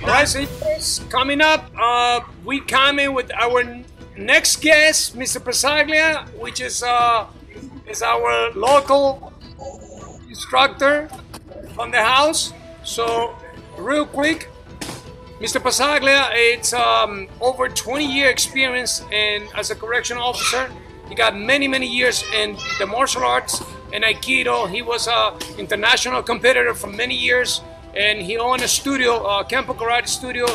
All right, so coming up, we coming with our next guest, Mr. Pazzaglia, which is our local instructor from the house. So, real quick, Mr. Pazzaglia, it's over 20-year experience as a correctional officer. He got many years in the martial arts and Aikido. He was an international competitor for many years, and he owned a studio, Campo Karate Studio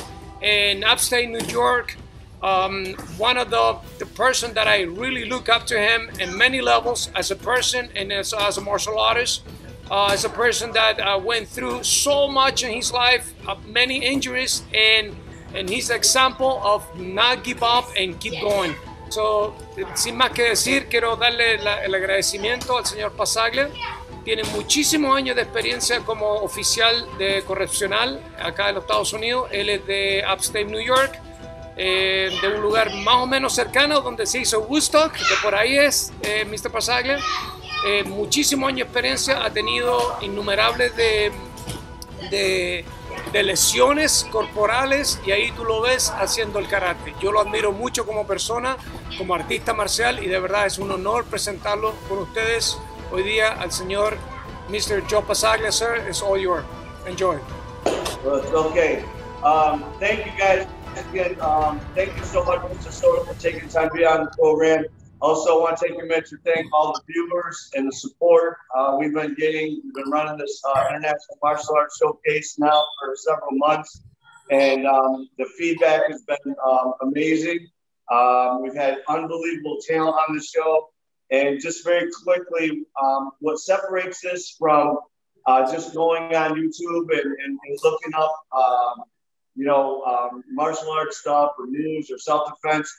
in upstate New York. One of the person that I really look up to him in many levels as a person and as a martial artist. As a person that went through so much in his life, many injuries, and he's an example of not give up and keep going. So, sin más que decir, quiero darle el agradecimiento al señor Pazzaglia. Tiene muchísimos años de experiencia como oficial de correccional acá en los Estados Unidos. Él es de upstate New York, de un lugar más o menos cercano donde se hizo Woodstock, que por ahí es Mr. Pazzaglia. Muchísimos años de experiencia, ha tenido innumerables de lesiones corporales, y ahí tú lo ves haciendo el karate. Yo lo admiro mucho como persona, como artista marcial, y de verdad es un honor presentarlo con ustedes hoy día al señor Mr. Joe Pazzaglia. Sir, it's all yours. Enjoy. Well, it's okay. Thank you guys again. Thank you so much, Mr. Soto, for taking time to be on the program. Also, I want to take a minute to thank all the viewers and the support we've been getting. We've been running this International Martial Arts Showcase now for several months, and the feedback has been amazing. We've had unbelievable talent on the show. And just very quickly, what separates this from just going on YouTube and looking up, martial arts stuff or news or self-defense,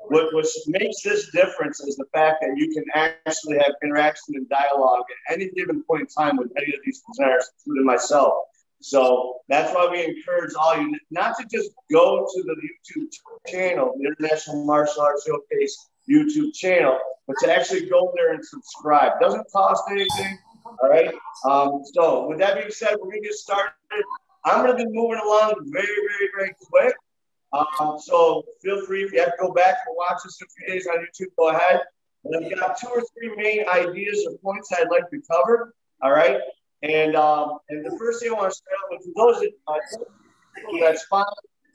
what makes this difference is the fact that you can actually have interaction and dialogue at any given point in time with any of these presenters, including myself. So that's why we encourage all you not to just go to the YouTube channel, the International Martial Arts Showcase YouTube channel, but to actually go there and subscribe. It doesn't cost anything, all right? So with that being said, we're going to get started. I'm going to be moving along very quick. So feel free, if you have to go back and watch this in a few days on YouTube, go ahead. And I've got 2 or 3 main ideas or points I'd like to cover, all right? And the first thing I want to start with, for those that's fine.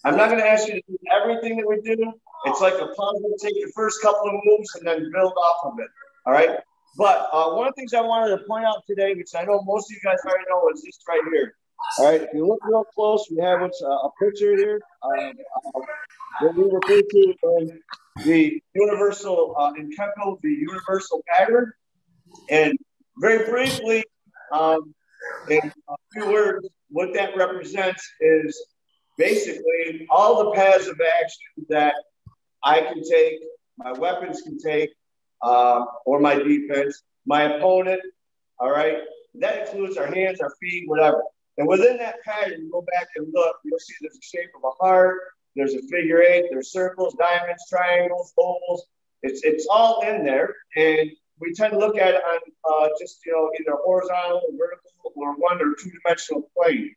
I'm not going to ask you to do everything that we do. It's like a puzzle. Take your first couple of moves and then build off of it, all right? But one of the things I wanted to point out today, which I know most of you guys already know, is this right here. All right, if you look real close, we have what's a picture here. What we refer to as the universal, in Kempo, the universal pattern. And very briefly, in a few words, what that represents is basically all the paths of action that I can take, my weapons can take, or my defense, my opponent, all right? That includes our hands, our feet, whatever. And within that pattern, you go back and look, you'll see there's a shape of a heart, there's a figure 8, there's circles, diamonds, triangles, ovals. It's all in there. And we tend to look at it on just, either horizontal, or vertical, or 1 or 2-dimensional plane.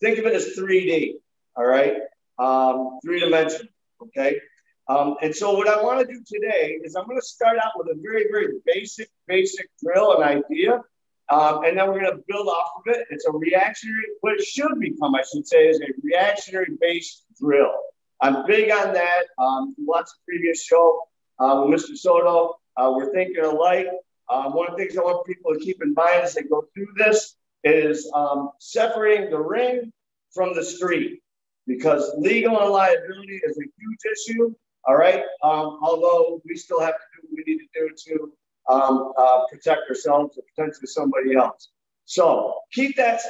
Think of it as 3D, all right? 3-dimensional, okay? And so what I want to do today is I'm going to start out with a very basic drill and idea. And then we're going to build off of it. It's a reactionary, what it should become, I should say, is a reactionary-based drill. I'm big on that. Lots of previous show with Mr. Soto, we're thinking alike. One of the things I want people to keep in mind as they go through this is separating the ring from the street, because legal and liability is a huge issue, all right? Although we still have to do what we need to do to protect ourselves or potentially somebody else. So keep those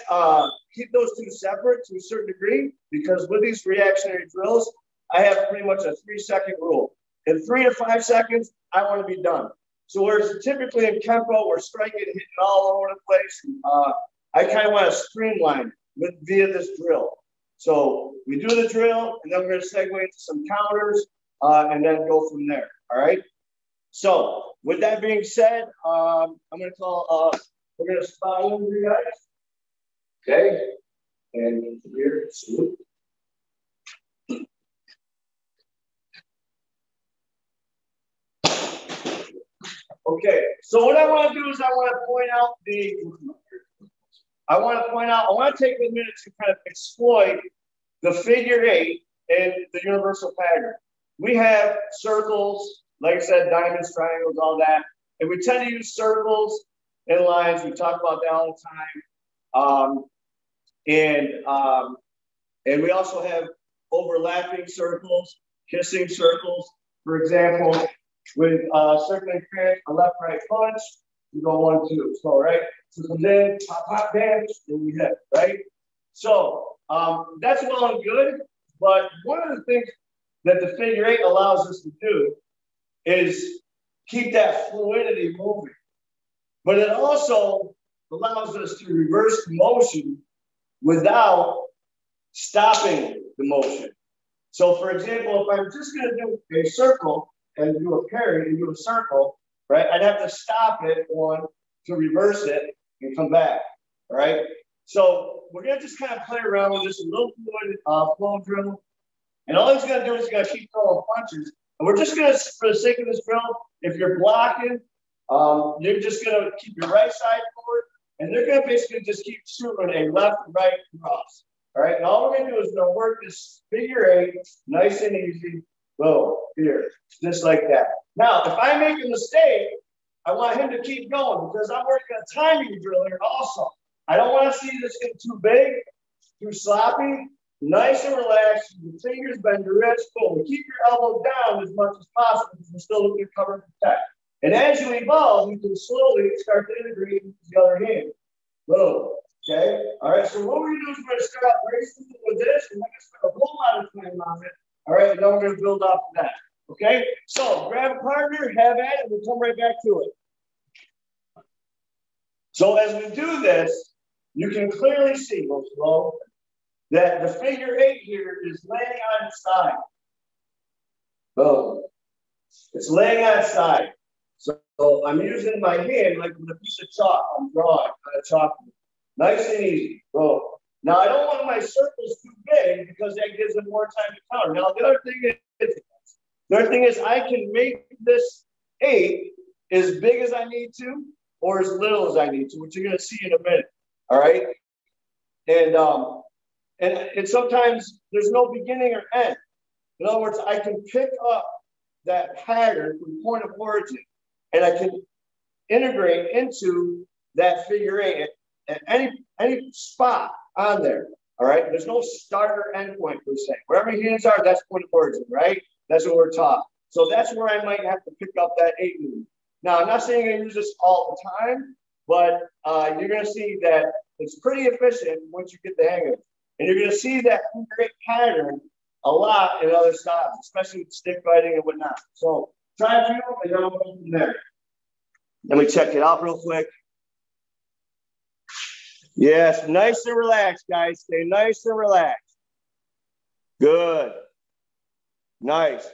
2 separate to a certain degree, because with these reactionary drills, I have pretty much a 3-second rule. In 3 to 5 seconds, I want to be done. So whereas typically in Kempo, we're striking and hitting all over the place, I kind of want to streamline via this drill. So we do the drill, and then we're going to segue into some counters, and then go from there, all right? So with that being said, I'm going to call, we're going to spot in you guys, okay? And And here, swoop. Okay, so what I want to do is I want to point out I want to take a minute to kind of exploit the figure eight and the universal pattern. We have circles, like I said, diamonds, triangles, all that. And we tend to use circles and lines. We talk about that all the time. And we also have overlapping circles, kissing circles. For example, with circling cranch, a left-right punch, we go 1, 2. So, right? So comes in, pop, pop, dance, and we hit, right? So that's well and good. But one of the things that the figure eight allows us to do is keep that fluidity moving. But it also allows us to reverse the motion without stopping the motion. So, for example, if I'm just going to do a circle and do a parry and do a circle, right, I'd have to stop it to reverse it and come back, all right? So we're going to just kind of play around with this a little fluid flow drill. And all he's going to do is he's going to keep throwing punches. And we're just going to, for the sake of this drill, if you're blocking, you're just going to keep your right side forward, and they're going to basically just keep shooting a left and right cross. All right, and all we're going to do is going to work this figure eight, nice and easy. Boom, here, just like that. Now, if I make a mistake, I want him to keep going because I'm working a timing drill here also. I don't want to see this get too big, too sloppy. Nice and relaxed. Your fingers bend your wrist. Boom. Keep your elbow down as much as possible because we're still looking to cover and protect. And as you evolve, you can slowly start to integrate with the other hand. Boom. Okay. All right. So what we're going to do is we're going to start out very simple with this. We're not going to spend a whole lot of time on it. All right. And then we're going to build off of that. Okay. So grab a partner, have at it, and we'll come right back to it. So as we do this, you can clearly see, go slow, that the figure eight here is laying on its side. Boom. It's laying on its side. So I'm using my hand like with a piece of chalk. I'm drawing on a chalkboard. Nice and easy. Boom. Now I don't want my circles too big because that gives them more time to counter. Now the other thing is I can make this eight as big as I need to or as little as I need to, which you're going to see in a minute. All right. And sometimes there's no beginning or end. In other words, I can pick up that pattern from point of origin and I can integrate into that figure eight at any spot on there. All right. There's no start or end point per se. Wherever your hands are, that's point of origin, right? That's what we're taught. So that's where I might have to pick up that eight move. Now, I'm not saying I use this all the time, but you're going to see that it's pretty efficient once you get the hang of it. And you're going to see that figure eight pattern a lot in other styles, especially with stick fighting and whatnot. So try a few and then we'll go from there. Let me check it out real quick. Yes, nice and relaxed, guys. Stay nice and relaxed. Good. Nice.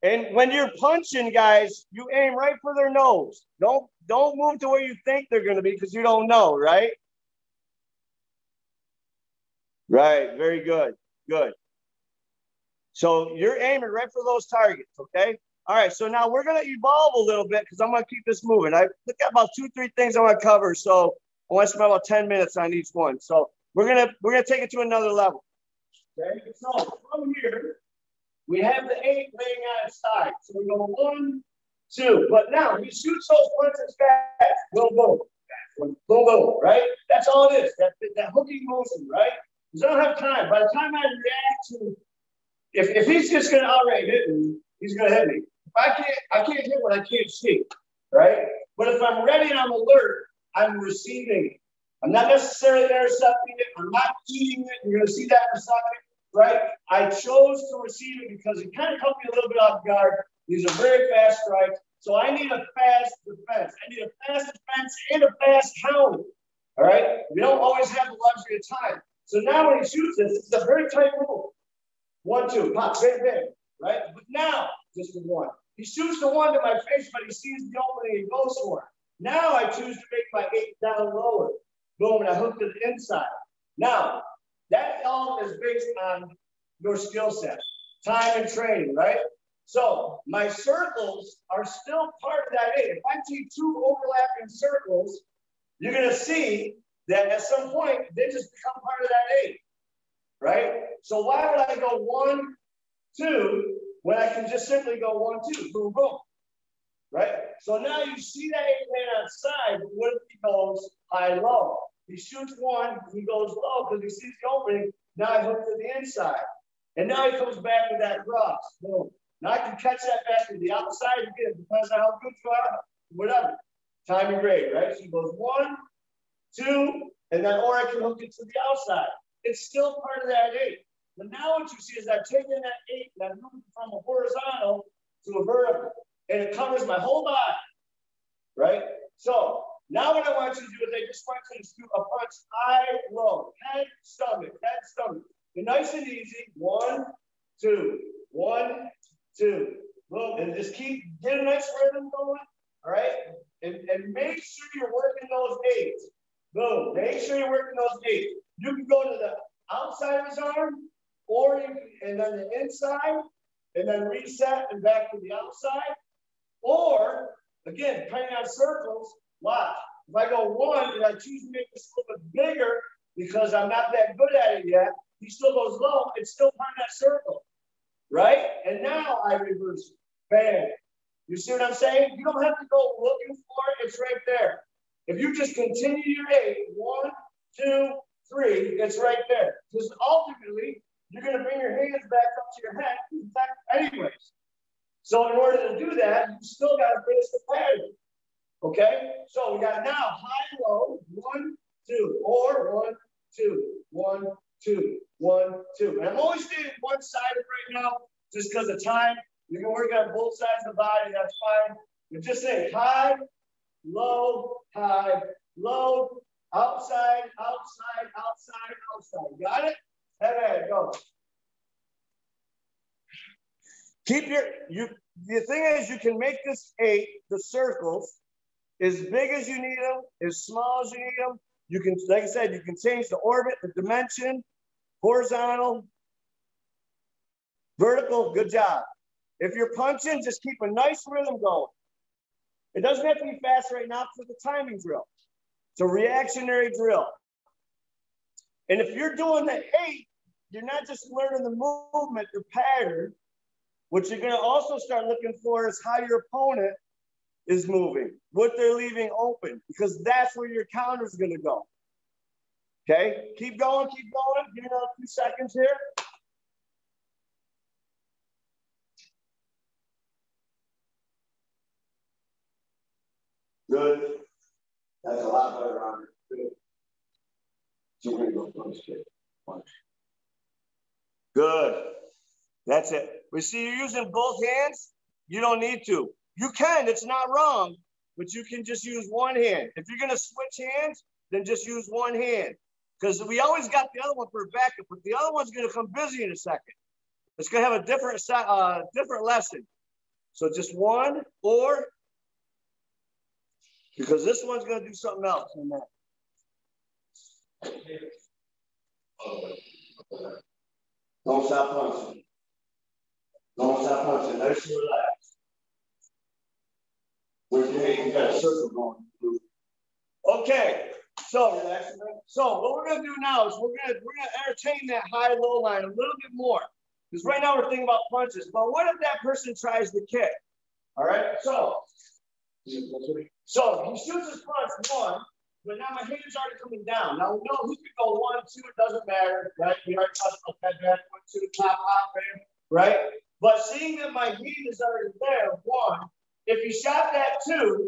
And when you're punching, guys, you aim right for their nose. Don't move to where you think they're going to be because you don't know, right? Right. Very good. Good. So you're aiming right for those targets, okay? All right. So now we're going to evolve a little bit because I'm going to keep this moving. I look at about 2-3 things I want to cover. So I want to spend about 10 minutes on each one. So we're gonna take it to another level. Okay. So from here, we have the eight laying on its side. So we go 1, 2. But now he shoots those punches fast. Boom, boom. Boom, boom. Right? That's all it is. That hooking motion, right? Because I don't have time. By the time I react to, if he's just gonna outright hit me, he's gonna hit me. If I can't hit what I can't see, right? But if I'm ready and I'm alert, I'm receiving it. I'm not necessarily intercepting it. I'm not eating it. You're gonna see that in a second. Right? I chose to receive it because it kind of caught me a little bit off guard. These are very fast strikes. So I need a fast defense. I need a fast defense and a fast counter. All right? We don't always have the luxury of time. So now when he shoots this, it's a very tight move. 1, 2, pop, bam, bam. Right? But now, just the 1. He shoots the 1 to my face, but he sees the opening and goes for it. Now I choose to make my 8 down lower. Boom, and I hook to the inside. Now, that is based on your skill set, time and training, right? So my circles are still part of that 8. If I take 2 overlapping circles, you're going to see that at some point, they just become part of that 8, right? So why would I go 1, 2, when I can just simply go 1, 2, boom, boom, right? So now you see that 8-man outside, but what if he goes high, low? He shoots 1, he goes low because he sees the opening. Now I hook to the inside. And now he comes back with that cross, boom. Now I can catch that back to the outside again, depends on how good you are, whatever. Time and grade, right? So he goes 1, 2, and then, or I can hook it to the outside. It's still part of that 8. But now what you see is I've taken that 8 and I've moved it from a horizontal to a vertical. And it covers my whole body, right? So now what I want you to do is I just want you to do a punch high, low, head, stomach, head, stomach. And nice and easy. 1, 2, 1, 2. Boom. And just keep, get a nice rhythm going, all right? And make sure you're working those 8s. Boom. Make sure you're working those 8s. You can go to the outside of his arm, or you can, and then the inside, and then reset and back to the outside. Or, again, depending on circles, watch. If I go 1 and I choose to make this a little bit bigger because I'm not that good at it yet, he still goes low, it's still part of that circle, right? And now I reverse it. Bam. You see what I'm saying? You don't have to go looking for it. It's right there. If you just continue your 8, 1, 2, 3, it's right there. Because ultimately, you're going to bring your hands back up to your head, in fact, anyways. So in order to do that, you still got to finish the pattern. Okay? So we got now high, low, 1, 2, or 1, 2, 1, 2, 1, 2. And I'm always doing one-sided right now, just because of time. You can work on both sides of the body, that's fine. But just say high, low, outside, outside, outside, outside. Got it? Head ahead, go. Keep the thing is you can make this 8, the circles, as big as you need them, as small as you need them. You can, like I said, you can change the orbit, the dimension, horizontal, vertical, good job. If you're punching, just keep a nice rhythm going. It doesn't have to be fast right now for the timing drill. It's a reactionary drill. And if you're doing the 8, you're not just learning the movement, the pattern. What you're going to also start looking for is how your opponent is moving, what they're leaving open, because that's where your counter is going to go. Okay? Keep going, keep going. Give me another 2 seconds here. Good. That's a lot better on it. Good. So we're going to go punch, kid. Punch. Good. That's it. We see you're using both hands. You don't need to. You can. It's not wrong. But you can just use one hand. If you're going to switch hands, then just use one hand. Because we always got the other one for a backup. But the other one's going to come busy in a second. It's going to have a different lesson. So just one or... because this one's going to do something else in that. Don't stop punching. Don't stop punching. Nice and relaxed. With your hand, you got a circle going. Okay. So relax. So what we're going to do now is we're going to entertain that high-low line a little bit more. Because right now we're thinking about punches. But what if that person tries to kick? All right. So he shoots his punch 1, but now my hand's already coming down. Now we know he could go 1, 2, it doesn't matter, right? We already touched about that back, 1, 2, top, right? But seeing that my hand is already there, 1, if he shot that 2,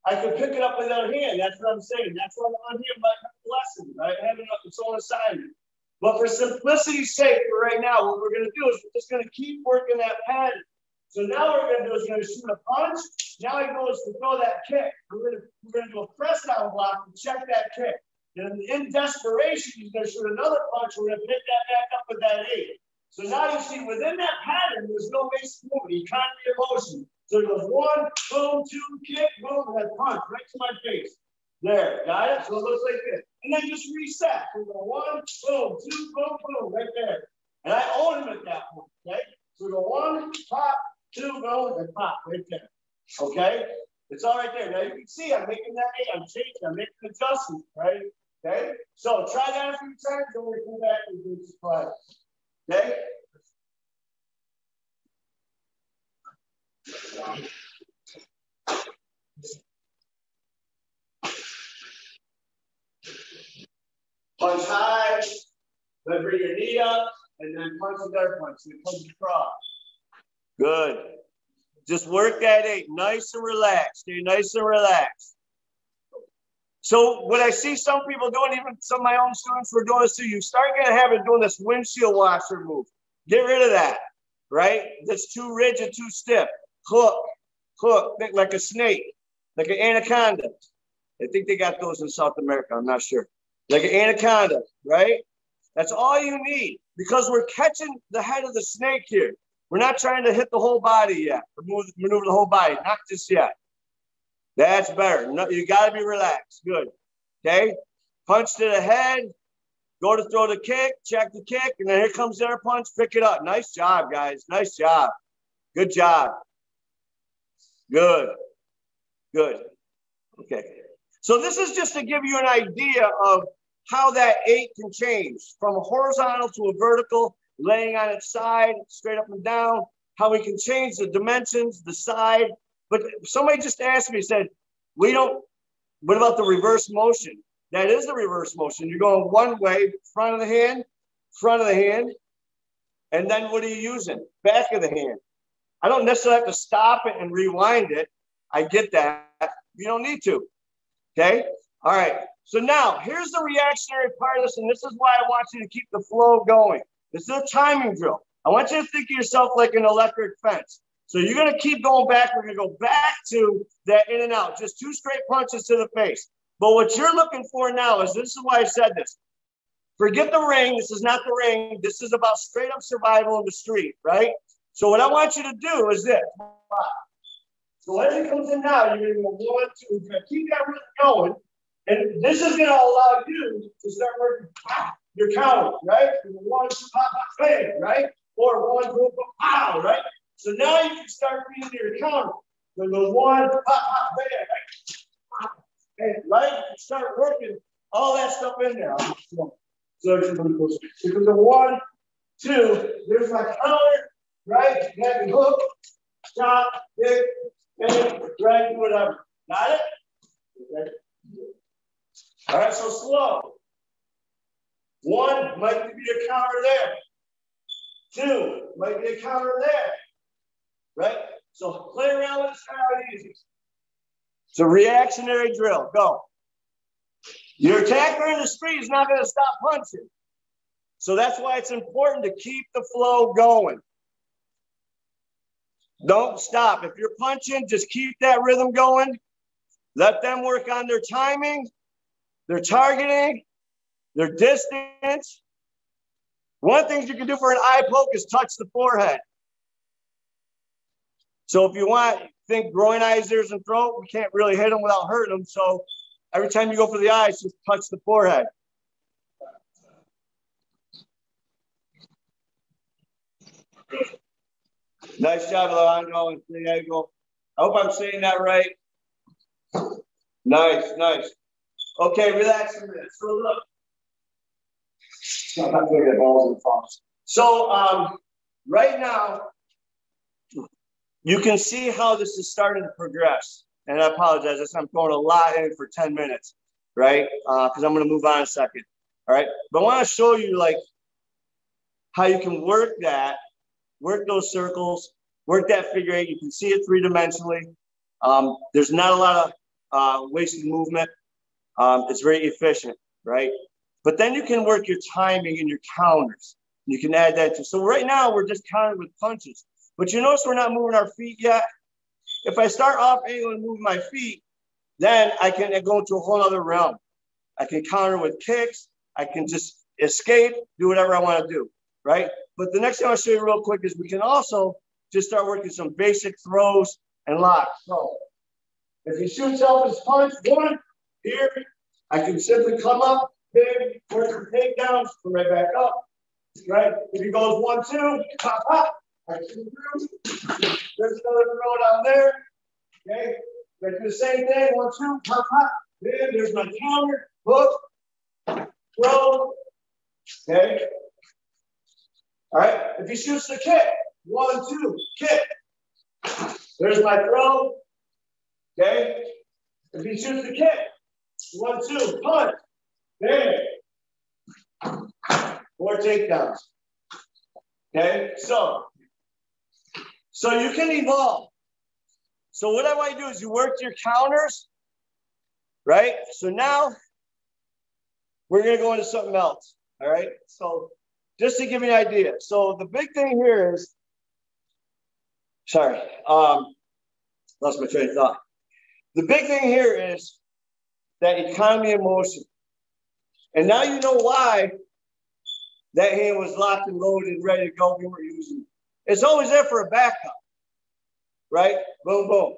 I could pick it up with the other hand. That's what I'm saying. That's what I'm on here by lesson, right? Having its own assignment. But for simplicity's sake, for right now, what we're going to do is we're just going to keep working that pattern. So now what we're going to do is we're going to shoot a punch. Now he goes to throw that kick. We're going to do a press down block and check that kick. And in desperation, he's going to shoot another punch. We're going to pick that back up with that 8. So now you see within that pattern, there's no wasted movement, economy of motion. So it goes 1, boom, 2, kick, boom, and then punch right to my face. There, got it? So it looks like this. and then just reset. We go 1, boom, 2, boom, boom, right there. And I own him at that point, okay? So we go 1, pop, 2, boom, and pop, right there. Okay? It's all right there. Now you can see I'm making that, I'm changing, I'm making adjustments, right? Okay? So try that a few times, and we'll come back and do this class. Okay? Punch high, then bring your knee up, and then punch the other punch. So punch across. Good. Just work that 8. Nice and relaxed. Stay nice and relaxed. So what I see some people doing, even some of my own students were doing this too, you start getting a habit of doing this windshield washer move. Get rid of that, right? That's too rigid, too stiff. Hook, hook, like a snake, like an anaconda. I think they got those in South America. I'm not sure. Like an anaconda, right? That's all you need because we're catching the head of the snake here. We're not trying to hit the whole body yet, maneuver the whole body, not just yet. That's better. No, you got to be relaxed. Good. Okay? Punch to the head, go to throw the kick, check the kick, and then here comes the other punch, pick it up. Nice job, guys. Nice job. Good job. Good. Good. Okay. So this is just to give you an idea of how that 8 can change from a horizontal to a vertical, laying on its side, straight up and down, how we can change the dimensions, the side. But somebody just asked me, said, what about the reverse motion? That is the reverse motion. You're going one way, front of the hand, and then what are you using? Back of the hand. I don't necessarily have to stop it and rewind it. I get that. You don't need to. Okay? All right. So now, here's the reactionary part of this, and this is why I want you to keep the flow going. This is a timing drill. I want you to think of yourself like an electric fence. So you're going to keep going back. We're going to go back to that in and out, just 2 straight punches to the face. But what you're looking for now is, this is why I said this. Forget the ring. This is not the ring. This is about straight up survival in the street, right? So what I want you to do is this. So as it comes in now, you're going to go 1, 2. You're going to keep that rhythm going. And this is going to allow you to start working your counters, right? 1, 2, pop, pop, bam, right? Or 1, 2, pow, right? So now you can start reading your counter. So go 1, pop, pop, bam, right? And right? You can start working all that stuff in there. So it's going to go. So go 1, 2. There's my counter, right? Heavy hook, stop, kick, bang, drag, whatever. Got it? Okay. All right, so slow. 1 might be a counter there. 2 might be a counter there. Right? So play around with this how easy. It's a reactionary drill. Go. Your attacker in the street is not going to stop punching. So that's why it's important to keep the flow going. Don't stop. If you're punching, just keep that rhythm going. Let them work on their timing, their targeting, their distance. One of the things you can do for an eye poke is touch the forehead. So if you want, think groin, eyes, ears, and throat. We can't really hit them without hurting them. So every time you go for the eyes, just touch the forehead. Nice job, Alejandro. There you go. I hope I'm saying that right. Nice, nice. Okay, relax a minute. So look. I'm not going to get balls in the palms. So right now, you can see how this is starting to progress. And I apologize. I'm throwing a lot in for 10 minutes, right? Because I'm going to move on in a second. All right. But I want to show you like how you can work that, work those circles, work that figure 8. You can see it 3-dimensionally. There's not a lot of wasted movement. It's very efficient, right? But then you can work your timing and your counters. You can add that to. So right now we're just countering with punches. But you notice we're not moving our feet yet. If I start off angle and move my feet, then I can go into a whole other realm. I can counter with kicks. I can just escape, do whatever I want to do, right? But the next thing I'll show you real quick is we can also just start working some basic throws and locks. So if he shoots out his punch, 1, here, I can simply come up big, work some takedowns, come right back up, right? If he goes 1, 2, pop, pop, right through. There's another throw down there, okay? Right, do the same thing, 1, 2, pop, pop. Then there's my counter, hook, throw, okay? All right, if he shoots the kick, 1, 2, kick. There's my throw, okay? If he shoots the kick, 1, 2, punch, bang. 4 takedowns, okay? So you can evolve. So what I want you to do is you work your counters, right? So now we're gonna go into something else, all right? So just to give you an idea. So the big thing here is, sorry, lost my train of thought. The big thing here is that economy of motion. And now you know why that hand was locked and loaded and ready to go. We were using it. It's always there for a backup, right? Boom, boom.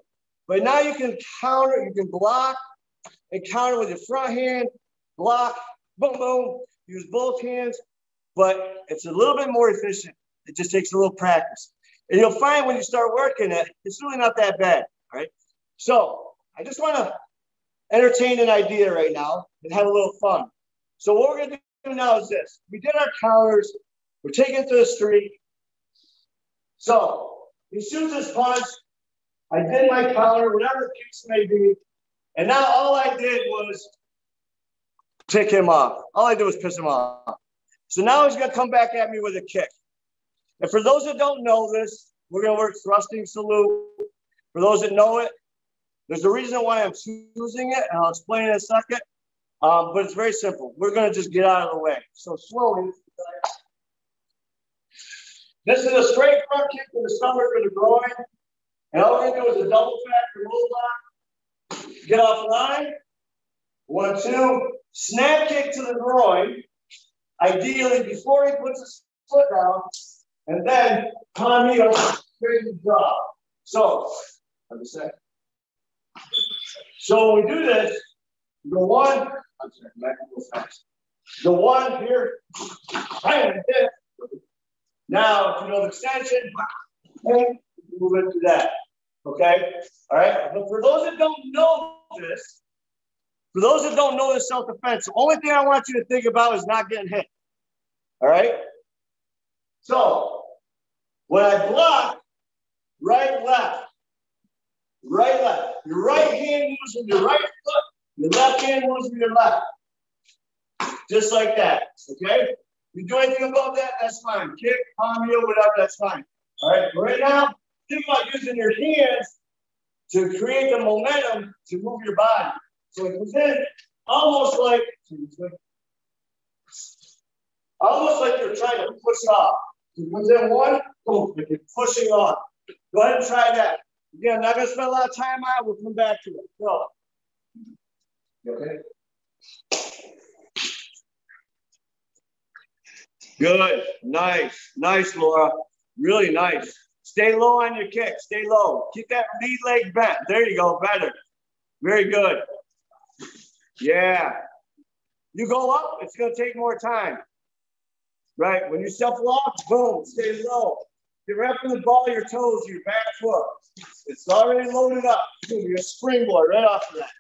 But now you can counter, you can block and counter with your front hand, block, boom, boom. Use both hands, but it's a little bit more efficient. It just takes a little practice. And you'll find when you start working it, it's really not that bad, all right? So I just want to entertain an idea right now and have a little fun. So what we're going to do now is this. We did our counters. We're taking it to the street. So he shoots his punch. I did my counter, whatever the case may be. And now all I did was tick him off. All I did was piss him off. So now he's going to come back at me with a kick. And for those that don't know this, we're going to work thrusting salute. For those that know it, there's a reason why I'm choosing it, and I'll explain in a second. But it's very simple. We're going to just get out of the way. So slowly. This is a straight front kick to the stomach or the groin. And all we're going to do is a double factor low block. Get off line. 1, 2. Snap kick to the groin. Ideally, before he puts his foot down. And then palm heel straight to the jaw. So, let me say. So when we do this, go 1. I'm sorry, I'm not going to go fast. Go 1 here. Bam, hit. Now, if you know the extension, move into that. Okay? All right? But for those that don't know this, self-defense, the only thing I want you to think about is not getting hit. All right? So, when I block, right, left, right, left. Your right hand moves with your right foot, your left hand moves with your left. Just like that, okay? If you do anything above that, that's fine. Kick, palm heel, whatever, that's fine. All right, right now, think about using your hands to create the momentum to move your body. So it comes in almost like you're trying to push off. So it comes in 1, boom, like you're pushing off. Go ahead and try that. Again, I'm not going to spend a lot of time on it. We'll come back to it. Go. Okay. Good. Nice. Nice, Laura. Really nice. Stay low on your kick. Stay low. Keep that lead leg bent. There you go. Better. Very good. Yeah. You go up, it's going to take more time. Right? When you shuffle off, boom, stay low. You're wrapping the ball of your toes, your back foot. It's already loaded up. You're a springboard right off of that.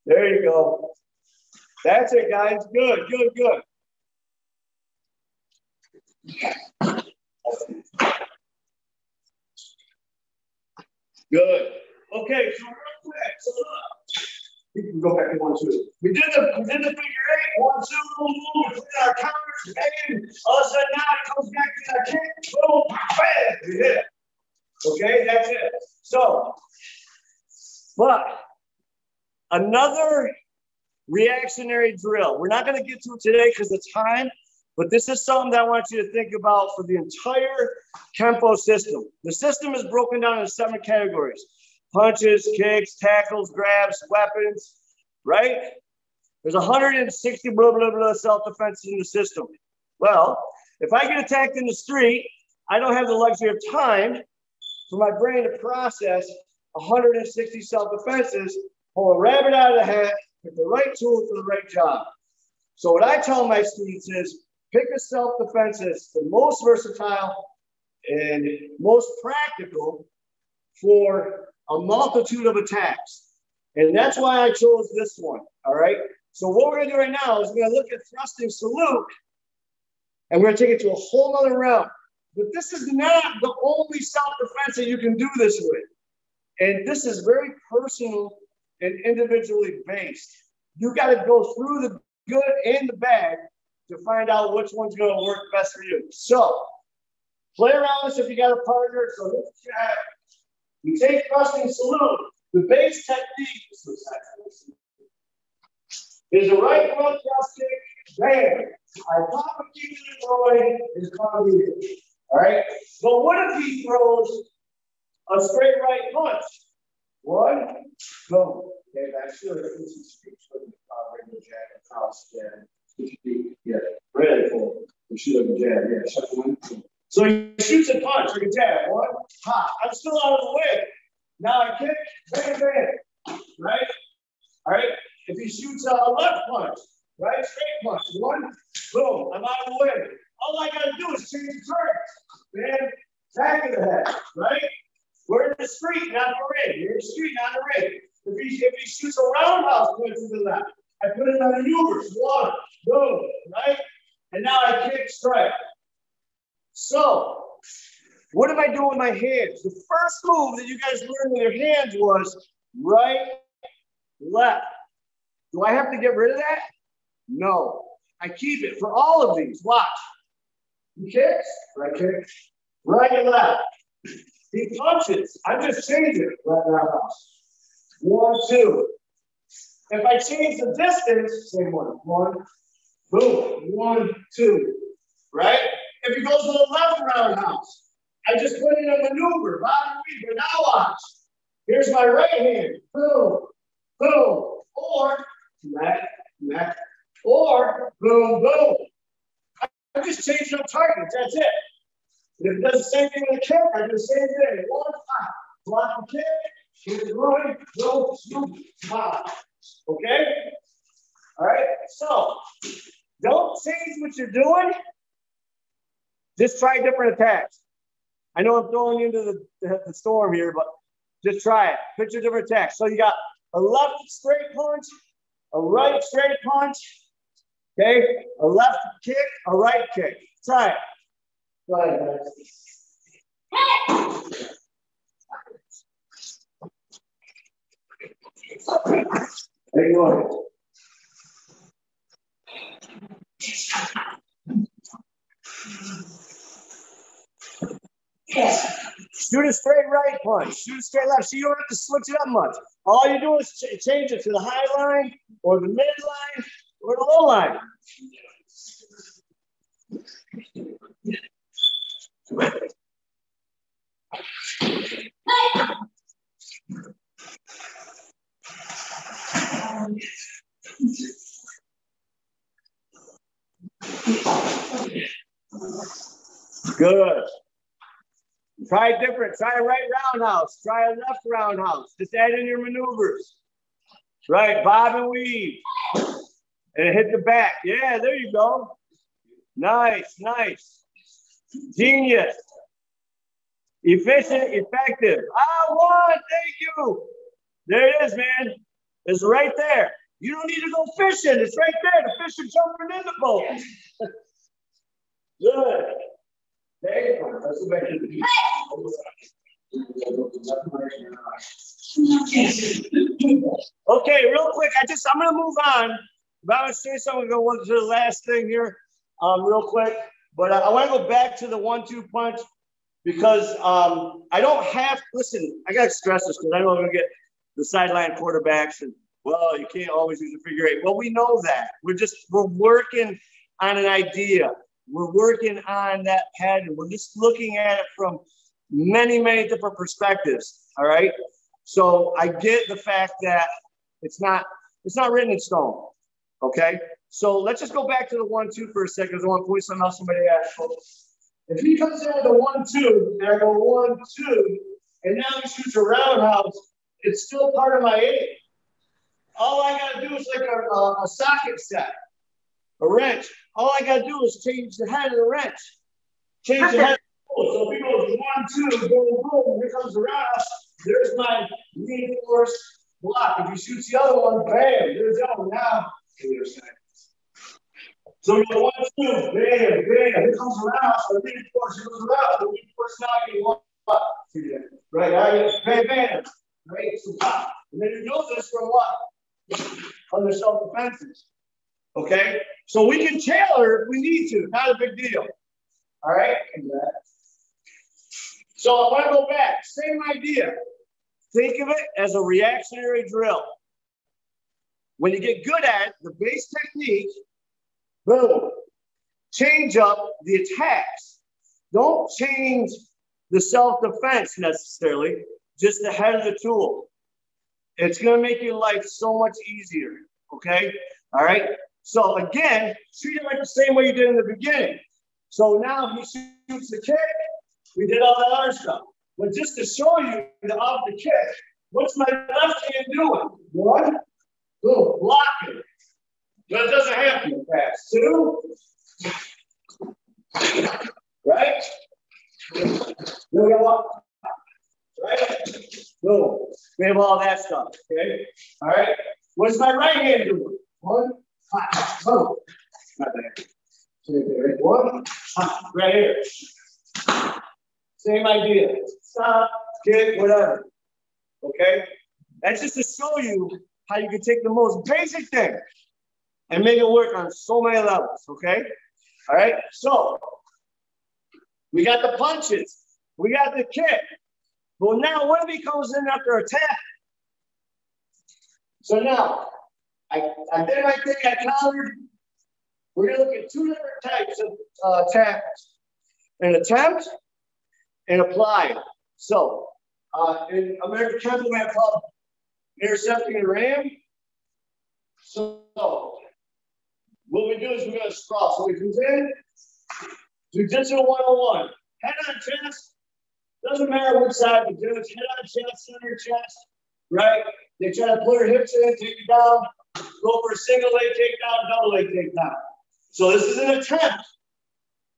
There you go. That's it, guys. Good, good, good. Good. Okay, so real quick. So look. We can go back to 1, 2. We did the figure 8. 1, 2, boom, boom. We did our counters, bang. All of a sudden now it comes back to that kick. Boom, bam. We hit it. Okay, that's it. So, but another reactionary drill. We're not going to get to it today because of time, but this is something that I want you to think about for the entire Kempo system. The system is broken down into 7 categories. Punches, kicks, tackles, grabs, weapons, right? There's 160 blah, blah, blah self-defenses in the system. Well, if I get attacked in the street, I don't have the luxury of time for my brain to process 160 self-defenses, pull a rabbit out of the hat, pick the right tool for the right job. So what I tell my students is pick a self-defense that's the most versatile and most practical for a multitude of attacks. And that's why I chose this one, all right? So what we're gonna do right now is we're gonna look at thrusting salute, and we're gonna take it to a whole other realm. But this is not the only self-defense that you can do this with. And this is very personal and individually based. You gotta go through the good and the bad to find out which one's gonna work best for you. So, play around with this if you got a partner. So this is what you have. You take thrusting salute. The base technique is a right front thrust kick, bam. I pop a kick to the groin, is called it. All right? But what if he throws a straight right punch? One, boom. Okay, that's good. Yeah, really cool. You shoot like a jab, yeah. Shut the window. So he shoots a punch like a jab. One, pop. I'm still out of the way. Now I kick, bam, bam. Right? All right? If he shoots a left punch, right? Straight punch. One, boom. I'm out of the way. All I got to do is change the turn. Bam, back of the head. Right? We're in the street, not the ring. You're in the street, not the ring. If he shoots a roundhouse point to the left, I put it on maneuvers. One, boom, right? And now I kick, strike. So, what am I doing with my hands? The first move that you guys learned with your hands was right, left. Do I have to get rid of that? No. I keep it for all of these. Watch. He kicks, right kick, right and left. He punches. I just change it. Right, left. 1, 2. If I change the distance, same one. 1, boom. 1, 2. Right? If he goes to the left roundhouse, I just put in a maneuver, bottom weave. But now watch. Here's my right hand. Boom, boom. Or smack, smack. Or boom, boom. I'm just changing up targets. That's it. And if it does the same thing with a kick, I do the same thing. 1, pop. Block the kick. Hit the groin. Go, swoop, pop. Okay? All right? So, don't change what you're doing. Just try different attacks. I know I'm throwing you into the storm here, but just try it. Picture different attacks. So you got a left straight punch, a right straight punch, okay? A left kick, a right kick. Try it. Try it, guys. There you go. Shoot a straight right punch. Shoot a straight left. So you don't have to switch it up much. All you do is change it to the high line or the mid line or the low line. Good. Try different. Try a right roundhouse. Try a left roundhouse. Just add in your maneuvers. Right, bob and weave. And hit the back. Yeah, there you go. Nice, nice. Genius. Efficient, effective. I won. Thank you. There it is, man. It's right there. You don't need to go fishing. It's right there. The fish are jumping in the boat. Good. Okay, let's go back to the beach. Okay, real quick. I'm gonna move on. If I was saying something, I'm gonna go to the last thing here, real quick. But I want to go back to the 1-2 punch because I don't have. Listen, I gotta stress this because I know I'm gonna get the sideline quarterbacks and well, you can't always use a figure 8. Well, we know that. We're working on an idea. We're working on that pattern. We're just looking at it from many, many different perspectives. All right. So I get the fact that it's not written in stone. Okay. So let's just go back to the 1-2 for a second. I want to point something else somebody asked. If he comes in with a 1-2, and I go 1-2, and now he shoots a roundhouse, it's still part of my 8. All I got to do is like a socket set. A wrench. All I got to do is change the head of the wrench. Change the head. So if he goes 1, 2, boom, boom, here comes the round. There's my reinforced block. If he shoots the other one, bam, there's the other one. Now, so we go 1, 2, bam, bam. Here comes the round. So the reinforced goes around. The reinforced now getting one. Right, now bam, bam. Right, so pop. And then you do this for what? Under self-defenses. Okay? So we can tailor if we need to. Not a big deal. All right? So I want to go back. Same idea. Think of it as a reactionary drill. When you get good at it, the base technique, boom, change up the attacks. Don't change the self-defense necessarily, just the head of the tool. It's going to make your life so much easier, okay? All right? So again, treat it like the same way you did in the beginning. So now he shoots the kick. We did all that other stuff. But just to show you the off the kick, what's my left hand doing? 1, 2, blocking. But it doesn't happen fast. 2, right? Then we walk. Right? Boom. We have all that stuff. Okay? All right? What's my right hand doing? 1, 5, boom. Not there. 1, right here. Same idea. Stop, kick, whatever. Okay? That's just to show you how you can take the most basic thing and make it work on so many levels. Okay? All right? So, we got the punches. We got the kick. Well, now what if he comes in after a tap? So now, I did my thing, I countered. We're going to look at 2 different types of tackles. An attempt and applied. So, in American Kempo, we have called intercepting and ram. So, what we do is we're going to sprawl. So, we comes in, Jiu-Jitsu 101. Head on chest. Doesn't matter which side we do. It's head on chest, center chest, right? They try to pull your hips in, take you down, go for a single leg takedown, double leg takedown. So this is an attempt.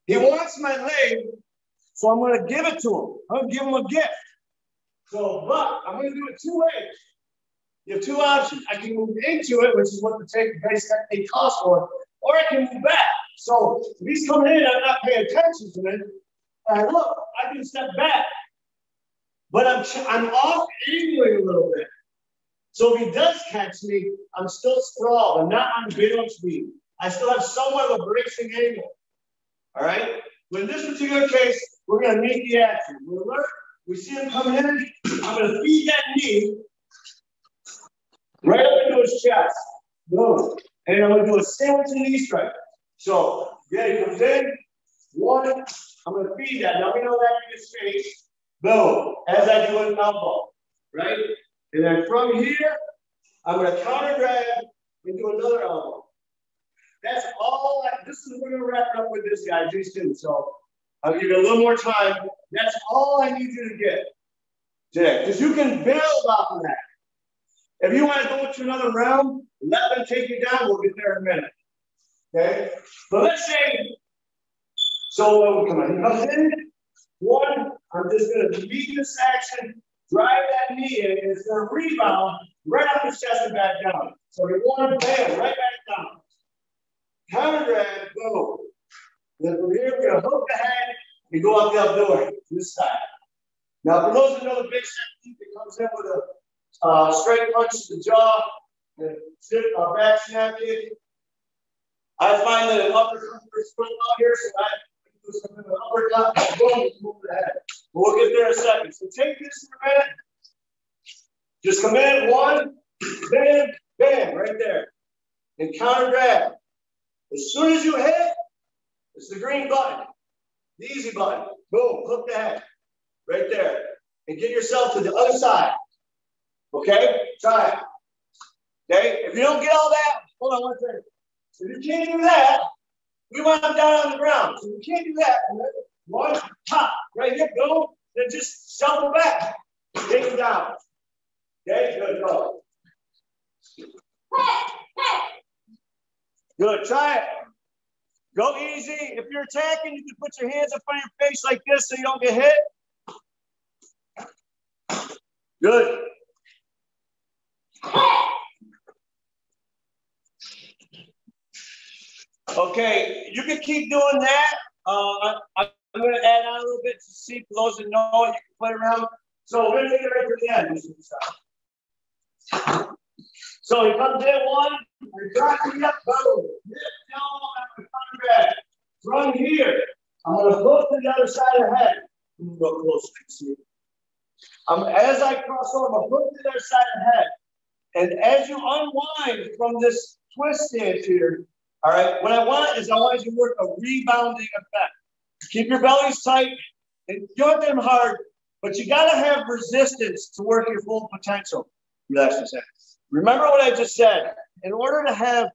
He wants my leg, so I'm going to give it to him. I'm going to give him a gift. So, but I'm going to do it 2 ways. You have 2 options. I can move into it, which is what the base technique calls for, or I can move back. So if he's coming in, I'm not paying attention to it. And look, I can step back, but I'm off angling a little bit. So if he does catch me, I'm still sprawled. I'm not on balance beam. I still have somewhat of a bracing angle. All right? But in this particular case, we're going to meet the action. We alert. We see him coming in. I'm going to feed that knee right up into his chest. Boom. And I'm going to do a sandwich and knee strike. So, yeah, he comes in. 1. I'm going to feed that. Now we know that in his face. Boom. As I do an elbow. Right? And then from here, I'm going to counter grab and do another elbow. That's all. This is we're going to wrap it up with this guy, Jason. So I'll give you a little more time. That's all I need you to get today. Because you can build off of that. If you want to go to another round, let them take you down. We'll get there in a minute. Okay? But let's say, so come on. He comes in. 1, I'm just going to lead this action, drive that knee in, and it's going to rebound right up his chest and back down. So you're 1, bam, right back down. Counter grab, boom. Then from here, we're going to hook the head and go out the other door to this side. Now, for those who know the big technique, it comes in with a straight punch to the jaw and a back snap kick. I find that an uppercut is put out here, so I do something with an uppercut, boom, move the head. We'll get there in a second. So take this for a minute. Just come in, 1, bam, bam, right there. And counter grab. As soon as you hit, it's the green button, the easy button. Boom, hook the head right there. And get yourself to the other side. Okay? Try it. Okay? If you don't get all that, hold on 1 second. So if you can't do that, we want them down on the ground. So if you can't do that, 1, pop, right here, go, then just shuffle back. Take them down. Okay? Good, go. Good, try it. Go easy. If you're attacking, you can put your hands in front of your face like this so you don't get hit. Good. Okay, you can keep doing that. I'm going to add on a little bit to see for those that know it. You can play around. So we're going to get right to the end. So he comes in one, he drops me up, boom. From here, I'm going to look to the other side of the head. I'm going to go close to see. As I cross over, I'm look to the other side of the head. And as you unwind from this twist stance here, all right, what I want is I want you to work a rebounding effect. Keep your bellies tight and you don't have them hard, but you got to have resistance to work your full potential. Relax your head. Remember what I just said. In order to have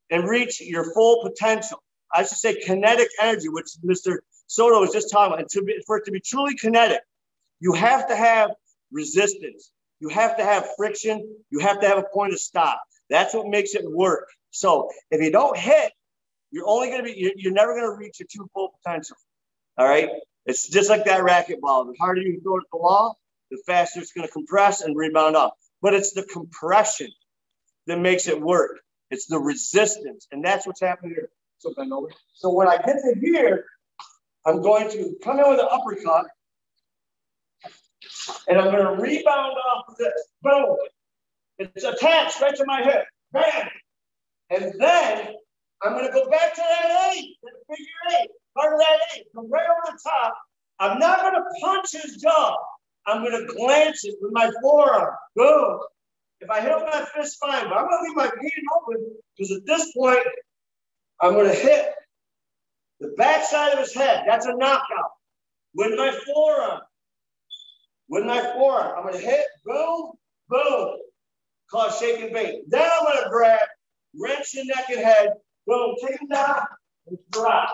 and reach your full potential, I should say kinetic energy, which Mr. Soto was just talking about, and for it to be truly kinetic, you have to have resistance. You have to have friction. You have to have a point of stop. That's what makes it work. So if you don't hit, you're never going to reach your true full potential. All right. It's just like that racquetball. The harder you throw it at the wall, the faster it's going to compress and rebound off. But it's the compression that makes it work. It's the resistance. And that's what's happening here. So bend over. So when I get to here, I'm going to come in with an uppercut. And I'm going to rebound off of this. Boom. It's attached right to my hip. Bam. And then I'm going to go back to that 8, that figure 8, part of that 8, come right over the top. I'm not going to punch his jaw. I'm going to glance it with my forearm. Boom. If I hit him with my fist, fine, but I'm going to leave my hand open because at this point, I'm going to hit the backside of his head. That's a knockout. With my forearm. With my forearm. I'm going to hit, boom, boom. Call it shake and bait. Then I'm going to grab, wrench the neck and head, boom, take him down, and drop.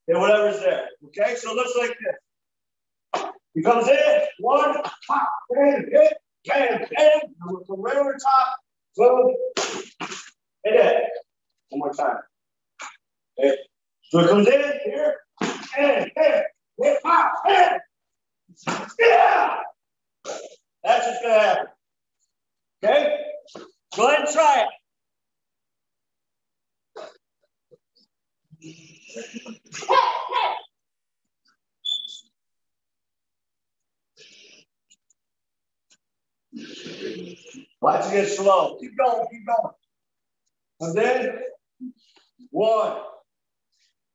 And whatever's there. Okay? So it looks like this. He comes in, one, pop, bam, hit, bam, bam. I'm going to come right over the top, boom, hit it. One more time. Okay. So it comes in here, and hit, pop, bam. Yeah! That's what's going to happen. Okay? Go ahead and try it. Watch it get slow. Keep going, keep going. And then 1,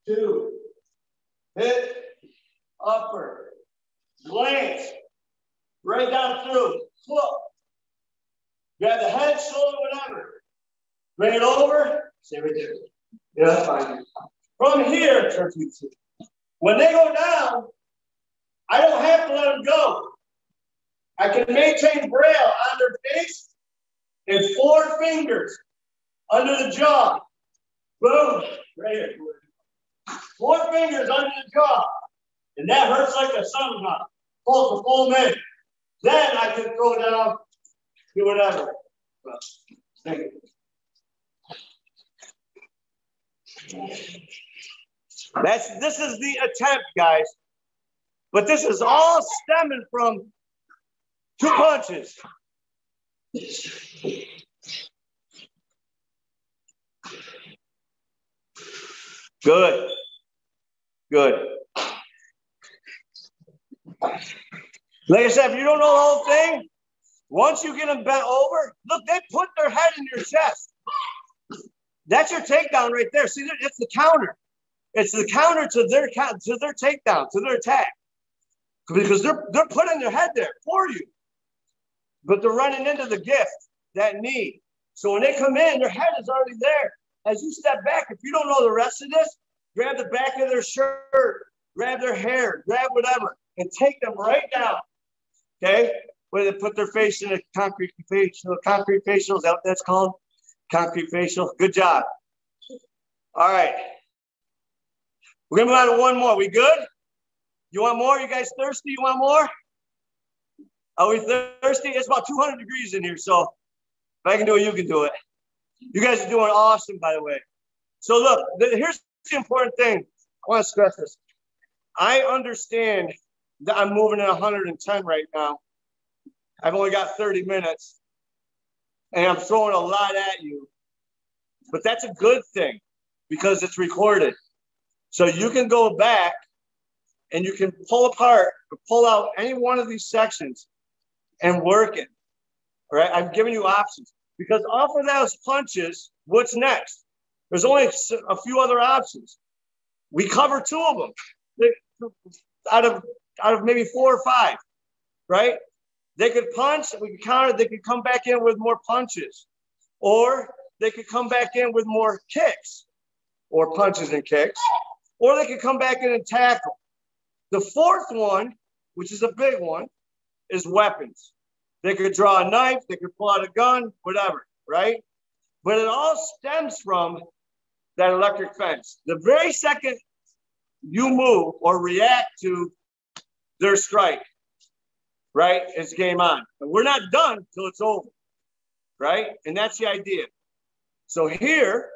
2, hit, upper, glance, right down through, flip. Grab the head, shoulder, whatever. Bring it over, stay right there. Yeah, that's fine. From here, turn to two. When they go down, I don't have to let them go. I can maintain braille on their face and 4 fingers under the jaw. Boom, right here. 4 fingers under the jaw. And that hurts like a sun gun. Pulls a full minute. Then I can throw down, do whatever. Thank you. This is the attempt, guys. But this is all stemming from 2 punches. Good. Good. Like I said, if you don't know the whole thing, once you get them bent over, look, they put their head in your chest. That's your takedown right there. See, it's the counter. It's the counter to their takedown, to their attack. Because they're putting their head there for you. But they're running into the gift, that knee. So when they come in, their head is already there. As you step back, if you don't know the rest of this, grab the back of their shirt, grab their hair, grab whatever, and take them right down. Okay? Where they put their face in a concrete facial. Is that what that's called? Concrete facial. Good job. All right. We're going to move on to one more. We good? You want more? You guys thirsty? You want more? Are we thirsty? It's about 200 degrees in here, so if I can do it, you can do it. You guys are doing awesome, by the way. So look, here's the important thing. I want to stress this. I understand that I'm moving at 110 right now. I've only got 30 minutes, and I'm throwing a lot at you. But that's a good thing because it's recorded. So you can go back and you can pull apart or pull out any one of these sections and work it. All right, I'm giving you options because off of those punches, what's next? There's only a few other options. We cover 2 of them out of maybe 4 or 5, right? They could punch, we could counter, they could come back in with more punches, or they could come back in with more kicks, or punches and kicks, or they could come back in and tackle. The 4th one, which is a big one, is weapons. They could draw a knife, they could pull out a gun, whatever, right? But it all stems from that electric fence. The very second you move or react to their strike, right, it's game on. And we're not done till it's over, right? And that's the idea. So here,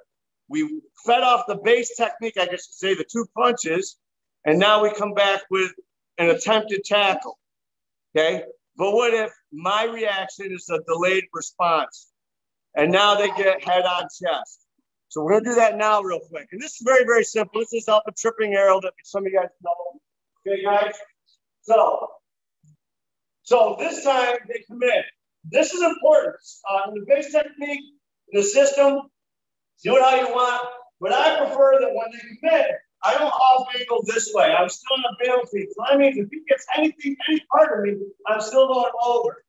we fed off the base technique, I guess you say, the 2 punches, and now we come back with an attempted tackle, okay? But what if my reaction is a delayed response? And now they get head on chest. So we're going to do that now real quick. And this is very, very simple. This is off a tripping arrow that some of you guys know. Okay, guys? So this time they commit. This is important. In the base technique, in the system, do it how you want. But I prefer that when they commit, I don't off angle this way. I'm still on the battlefield. So that means if he gets anything, any part of me, I'm still going over.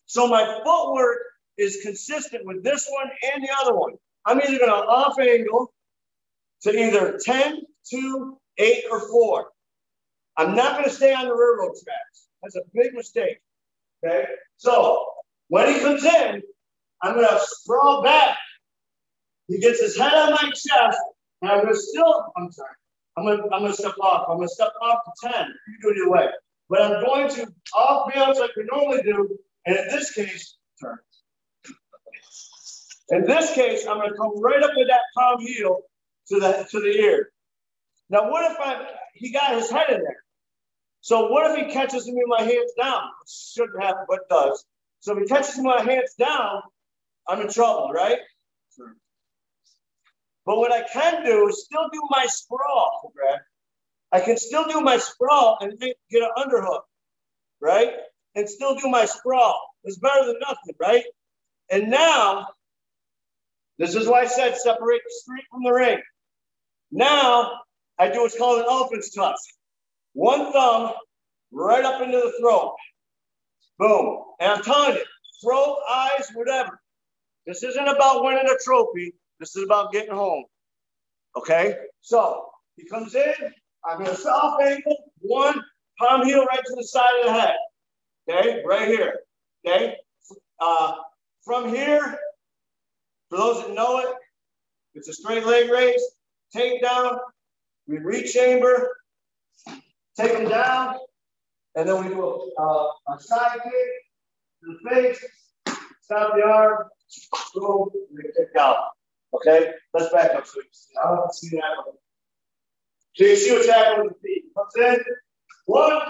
So my footwork is consistent with this one and the other one. I'm either going to off angle to either 10, 2, 8, or 4. I'm not going to stay on the railroad tracks. That's a big mistake. Okay? So when he comes in, I'm going to sprawl back. He gets his head on my chest, and I'm going to I'm going to step off. I'm going to step off to 10. You do it your way. But I'm going to off balance like we normally do, and in this case, turn. In this case, I'm going to come right up with that palm heel to the ear. Now, what if he got his head in there? So what if he catches me with my hands down? Which shouldn't happen, but does. So if he catches me with my hands down, I'm in trouble, right? Sure. But what I can do is still do my sprawl, Brad. I can still do my sprawl and get an underhook, right? And still do my sprawl. It's better than nothing, right? And now, this is why I said separate the street from the ring. Now, I do what's called an elephant's tusk. One thumb right up into the throat. Boom. And I'm telling you, throat, eyes, whatever. This isn't about winning a trophy. This is about getting home. Okay? So, he comes in. I'm going to soft angle. 1, palm heel right to the side of the head. Okay? Right here. Okay? From here, for those that know it, it's a straight leg raise, takedown, we re-chamber, take them down, and then we do a side kick to the face, stop the arm, boom, and we kick out. Okay? Let's back up so you can see. I don't want to see that. So you see what's happening with the feet. Comes in, 1,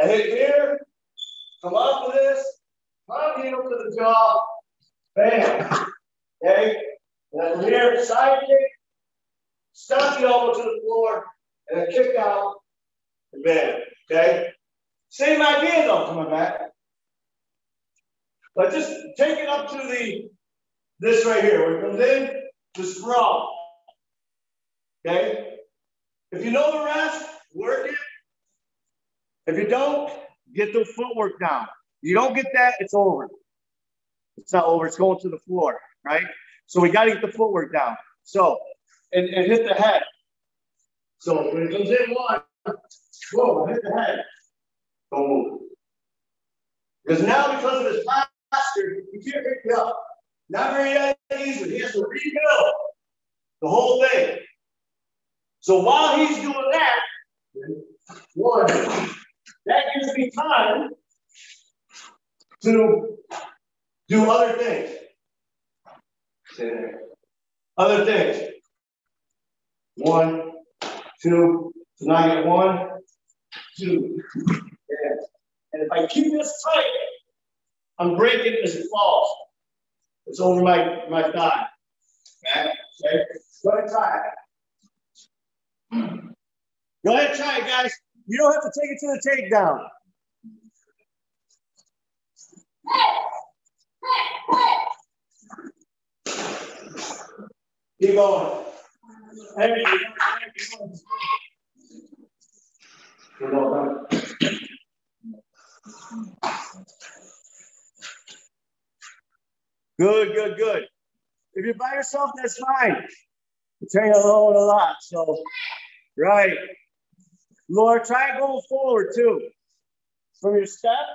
I hit here, come off of this, palm heel to the jaw, bam. Okay? And then from here, side kick, stomp the elbow to the floor, and then kick out, and bam. Okay? Same idea though, coming back. But just take it up to this right here, where it comes in, the sprawl. Okay? If you know the rest, work it. If you don't, get the footwork down. You don't get that, it's over. It's not over, it's going to the floor, right? So we got to get the footwork down. So, and hit the head. So when it comes in 1, whoa, hit the head. Don't move. Because now, because of his posture, he can't pick it up. Not very easy. He has to rebuild the whole thing. So while he's doing that, 1, that gives me time to do other things. Other things. 1, 2. So now I get 1, 2. Yeah. And if I keep this tight, I'm breaking as it falls. It's over my thigh. Okay? Go ahead and try it. Go ahead and try it, guys. You don't have to take it to the takedown. Keep going. Hey, good, good, good. If you're by yourself, that's fine. You're turning a little and a lot. So, right. Laura, try going forward too. From your step,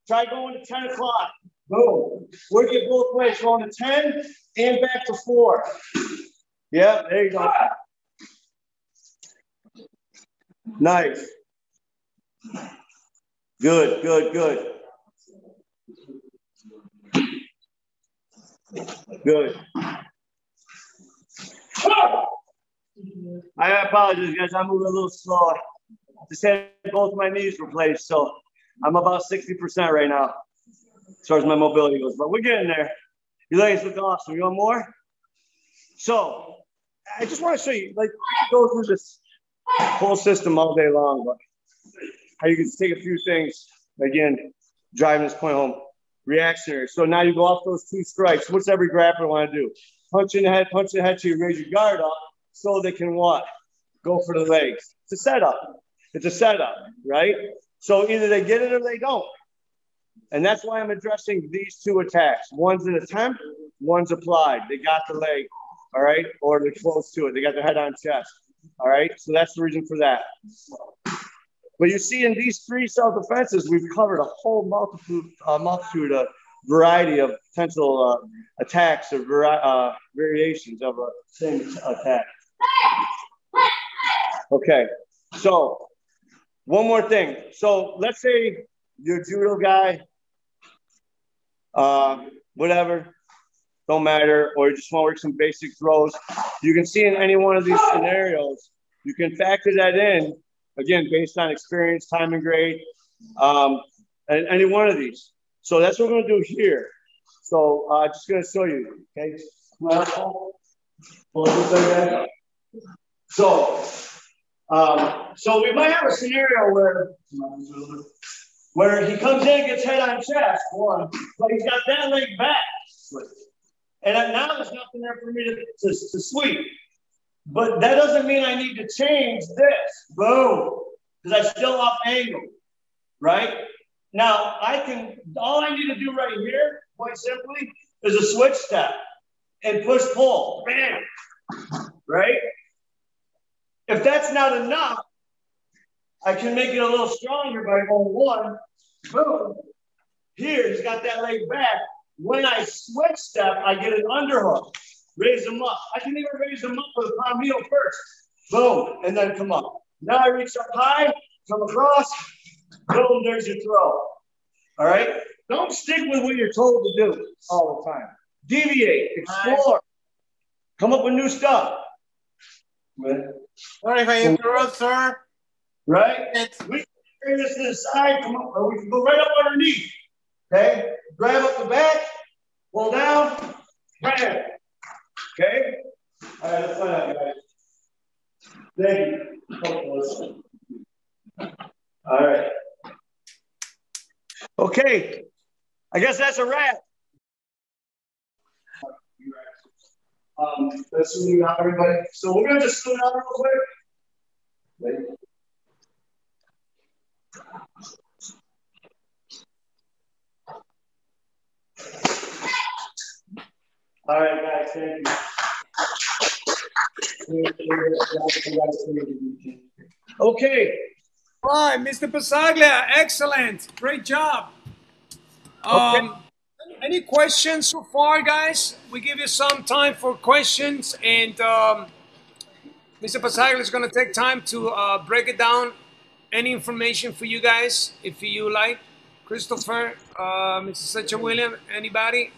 try going to 10 o'clock. Boom. Work it both ways, going to 10 and back to 4. Yeah, there you go. Nice. Good, good, good. Good. I apologize, guys. I'm moving a little slower. Just had both my knees replaced, so I'm about 60% right now as far as my mobility goes. But we're getting there. Your legs look awesome. You want more? So I just want to show you, like, I could go through this whole system all day long, but how you can take a few things, again, driving this point home. Reactionary. So now you go off those 2 strikes. What's every grappler want to do? Punch in the head till you raise your guard up so they can what? Go for the legs. It's a setup. It's a setup, right? So either they get it or they don't. And that's why I'm addressing these 2 attacks. One's an attempt, one's applied. They got the leg, all right? Or they're close to it. They got their head on chest, all right? So that's the reason for that. But you see in these 3 self-defenses, we've covered a whole multitude of variety of potential attacks or variations of a same attack. Okay, so one more thing. So let's say you're a judo guy, whatever, don't matter, or you just want to work some basic throws. You can see in any one of these scenarios, you can factor that in, again, based on experience, time, and grade, and any one of these. So that's what we're going to do here. So just going to show you, okay? So we might have a scenario where he comes in, gets head on chest, one, but he's got that leg back. And now there's nothing there for me to sweep. But that doesn't mean I need to change this. Boom. Because I still up angle, right? Now, all I need to do right here, quite simply, is a switch step and push pull. Bam. Right? If that's not enough, I can make it a little stronger by going 1, boom. Here, he's got that leg back. When I switch step, I get an underhook. Raise them up. I can even raise them up with a palm heel first. Boom, and then come up. Now I reach up high, come across. Boom, there's your throw. All right? Don't stick with what you're told to do all the time. Deviate, explore. Come up with new stuff. What if I interrupt, sir? Right? We can bring this to the side, come up, or we can go right up underneath. Okay? Grab up the back, pull down, bam. Okay? All right, let's find out, guys. Thank you. All right. Okay. I guess that's a wrap. Let's see you out, everybody. So we're going to just slow down real quick. Ready? All right, guys, thank you. Okay. All right, Mr. Pazzaglia, excellent. Great job. Any questions so far, guys? We give you some time for questions, and Mr. Pazzaglia is going to take time to break it down. Any information for you guys, if you like. Christopher, Mrs. Sacha William, anybody,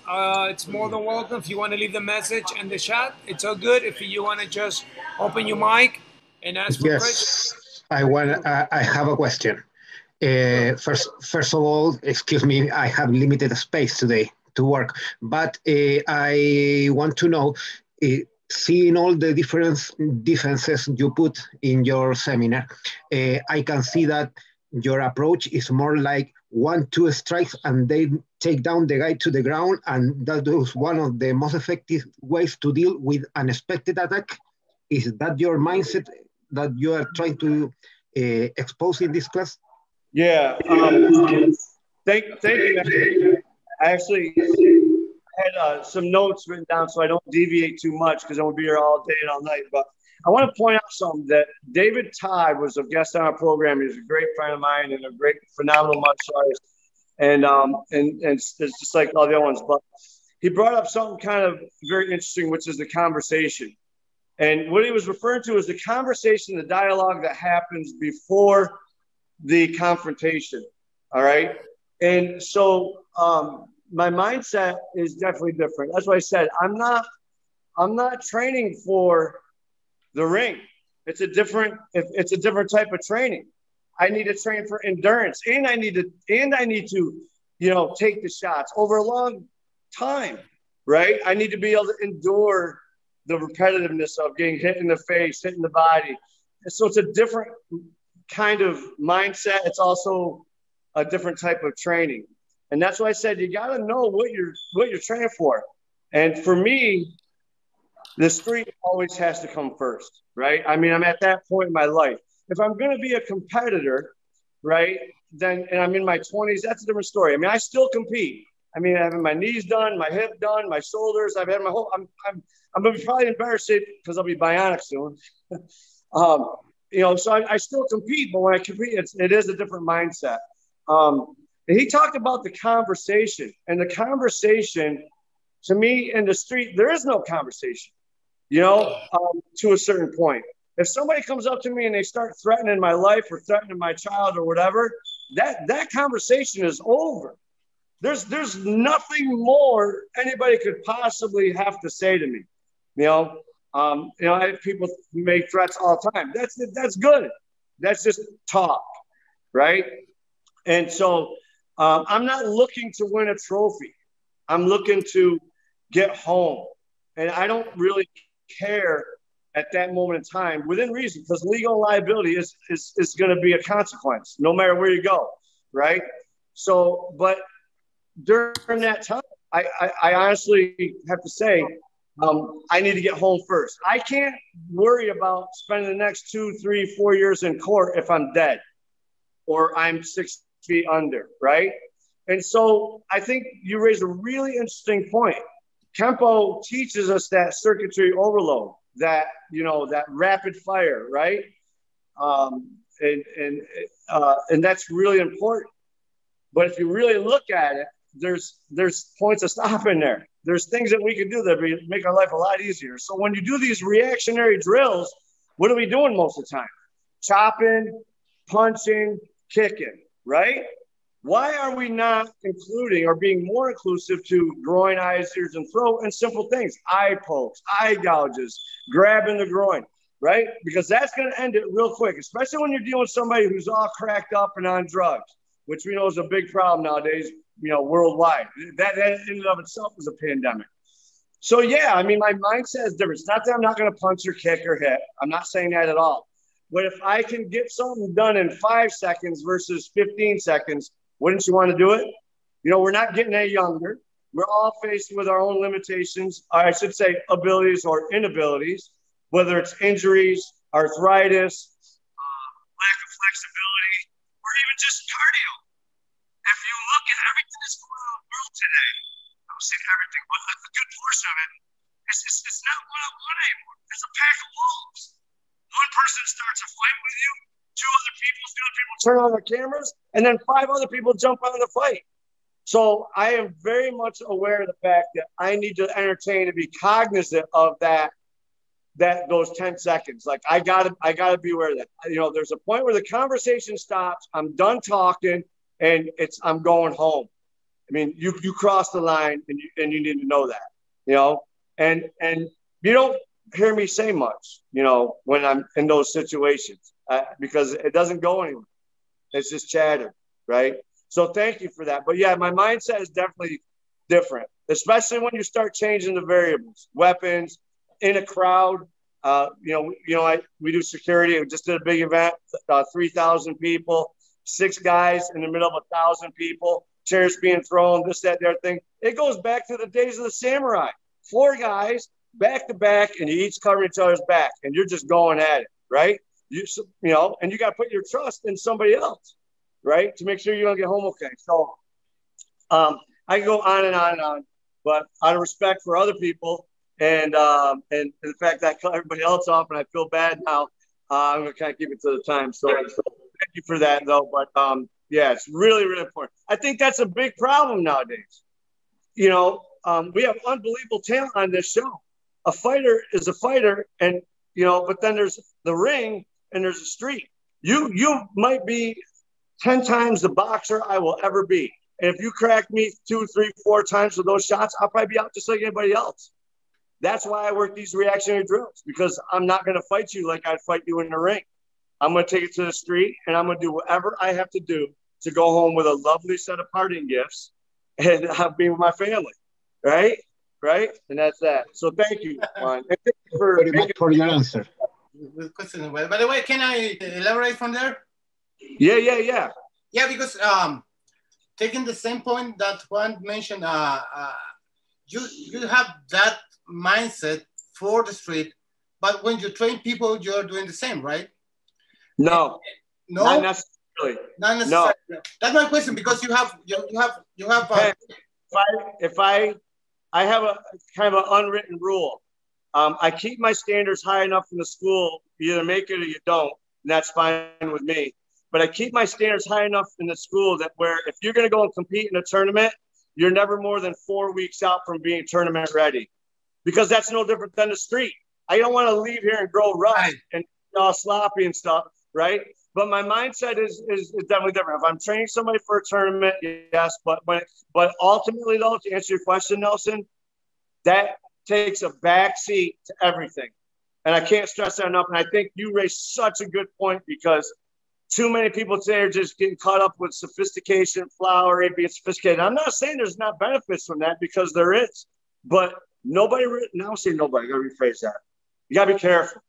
it's more than welcome. If you want to leave the message in the chat, it's all good. If you want to just open your mic and ask for questions. Yes, I have a question. First of all, excuse me, I have limited space today to work, but I want to know, seeing all the different defenses you put in your seminar, I can see that your approach is more like 1-2 strikes and they take down the guy to the ground, and that is one of the most effective ways to deal with unexpected attack. Is that your mindset that you are trying to expose in this class? Yeah. Thank you. I actually had some notes written down so I don't deviate too much, because I'm going to be here all day and all night. But I want to point out something, that David Todd was a guest on our program. He's a great friend of mine and a great, phenomenal martial artist. And it's just like all the other ones. But he brought up something kind of very interesting, which is the conversation. And what he was referring to is the conversation, the dialogue that happens before the confrontation. All right. And so my mindset is definitely different. That's why I said I'm not training for the ring. It's a different type of training. I need to train for endurance, and I need to, take the shots over a long time, right? I need to be able to endure the repetitiveness of getting hit in the face, hit in the body. And so it's a different kind of mindset. It's also a different type of training. And that's why I said you got to know what you're training for. And for me, the street always has to come first, right? I mean, I'm at that point in my life. If I'm going to be a competitor, right, and I'm in my 20s, that's a different story. I mean, I still compete. I mean, I'm having my knees done, my hip done, my shoulders. I've had my whole. I'm going to be probably in better shape because I'll be bionic soon. So I still compete, but when I compete, it is a different mindset. And he talked about the conversation, and the conversation, to me, in the street, there is no conversation, to a certain point. If somebody comes up to me and they start threatening my life or threatening my child or whatever, that conversation is over. There's nothing more anybody could possibly have to say to me. People make threats all the time. That's good. That's just talk, right? And so I'm not looking to win a trophy. I'm looking to get home. And I don't really care at that moment in time, within reason, because legal liability is going to be a consequence, no matter where you go, right? So, but during that time, I honestly have to say, I need to get home first. I can't worry about spending the next 2, 3, 4 years in court if I'm dead or I'm 6 feet under, right? And so I think you raised a really interesting point. Kempo teaches us that circuitry overload, that rapid fire, right? And that's really important. But if you really look at it, there's points of stopping there. There's things that we can do that make our life a lot easier. So when you do these reactionary drills, what are we doing most of the time? Chopping, punching, kicking, right? Why are we not including or being more inclusive to groin, eyes, ears, and throat, and simple things? Eye pokes, eye gouges, grabbing the groin, right? Because that's going to end it real quick, especially when you're dealing with somebody who's all cracked up and on drugs, which we know is a big problem nowadays, worldwide. That in and of itself is a pandemic. So, yeah, I mean, my mindset is different. It's not that I'm not going to punch or kick or hit. I'm not saying that at all. But if I can get something done in 5 seconds versus 15 seconds, wouldn't you want to do it? We're not getting any younger. We're all faced with our own limitations, or I should say abilities or inabilities, whether it's injuries, arthritis, lack of flexibility, or even just cardio. If you look at everything that's going on in the world today, I'm saying everything, but a good portion of it, it's not one-on-one anymore. It's a pack of wolves. One person starts a fight with you, 2 other people turn on their cameras, and then 5 other people jump on the fight. So I am very much aware of the fact that I need to entertain and be cognizant of those 10 seconds. Like I gotta be aware of that. There's a point where the conversation stops. I'm done talking. and I'm going home. I mean, you cross the line, and you need to know that, you know, and you don't hear me say much, you know, when I'm in those situations, because it doesn't go anywhere. It's just chatter, right? So thank you for that. But yeah, my mindset is definitely different, especially when you start changing the variables, weapons in a crowd. We do security. We just did a big event, 3,000 people, 6 guys in the middle of 1,000 people, chairs being thrown, this, that, the other thing. It goes back to the days of the samurai. 4 guys back to back, and you each cover each other's back, and you're just going at it, right? And you got to put your trust in somebody else, right, to make sure you're going to get home okay. So I can go on and on and on, but out of respect for other people and the fact that I cut everybody else off and I feel bad now, I'm going to kind of keep it to the time. So thank you for that, though. But, yeah, it's really, really important. I think that's a big problem nowadays. You know, we have unbelievable talent on this show. A fighter is a fighter, and, you know, but then there's the ring and there's the street. You might be 10 times the boxer I will ever be. And if you crack me 2, 3, 4 times with those shots, I'll probably be out just like anybody else. That's why I work these reactionary drills, because I'm not going to fight you like I'd fight you in the ring. I'm going to take it to the street, and I'm going to do whatever I have to do to go home with a lovely set of parting gifts and be with my family. Right? Right? And that's that. So thank you, Juan. And thank you for your answer. Good question. Well, by the way, can I elaborate from there? Yeah. Yeah, because taking the same point that Juan mentioned, you have that mindset for the street, but when you train people, you're doing the same, right? No, not necessarily. Not necessarily. No. That's my question, because you have. If I have a kind of an unwritten rule. I keep my standards high enough in the school. You either make it or you don't, and that's fine with me. But I keep my standards high enough in the school that where if you're going to go and compete in a tournament, you're never more than 4 weeks out from being tournament ready, because that's no different than the street. I don't want to leave here and grow rust and all sloppy and stuff, right? But my mindset is definitely different. If I'm training somebody for a tournament, yes, but ultimately, though, to answer your question, Nelson, that takes a back seat to everything. And I can't stress that enough. And I think you raised such a good point, because too many people today are just getting caught up with sophistication, flowery, being sophisticated. I'm not saying there's not benefits from that, because there is. But nobody, now say nobody, I got to rephrase that. You got to be careful.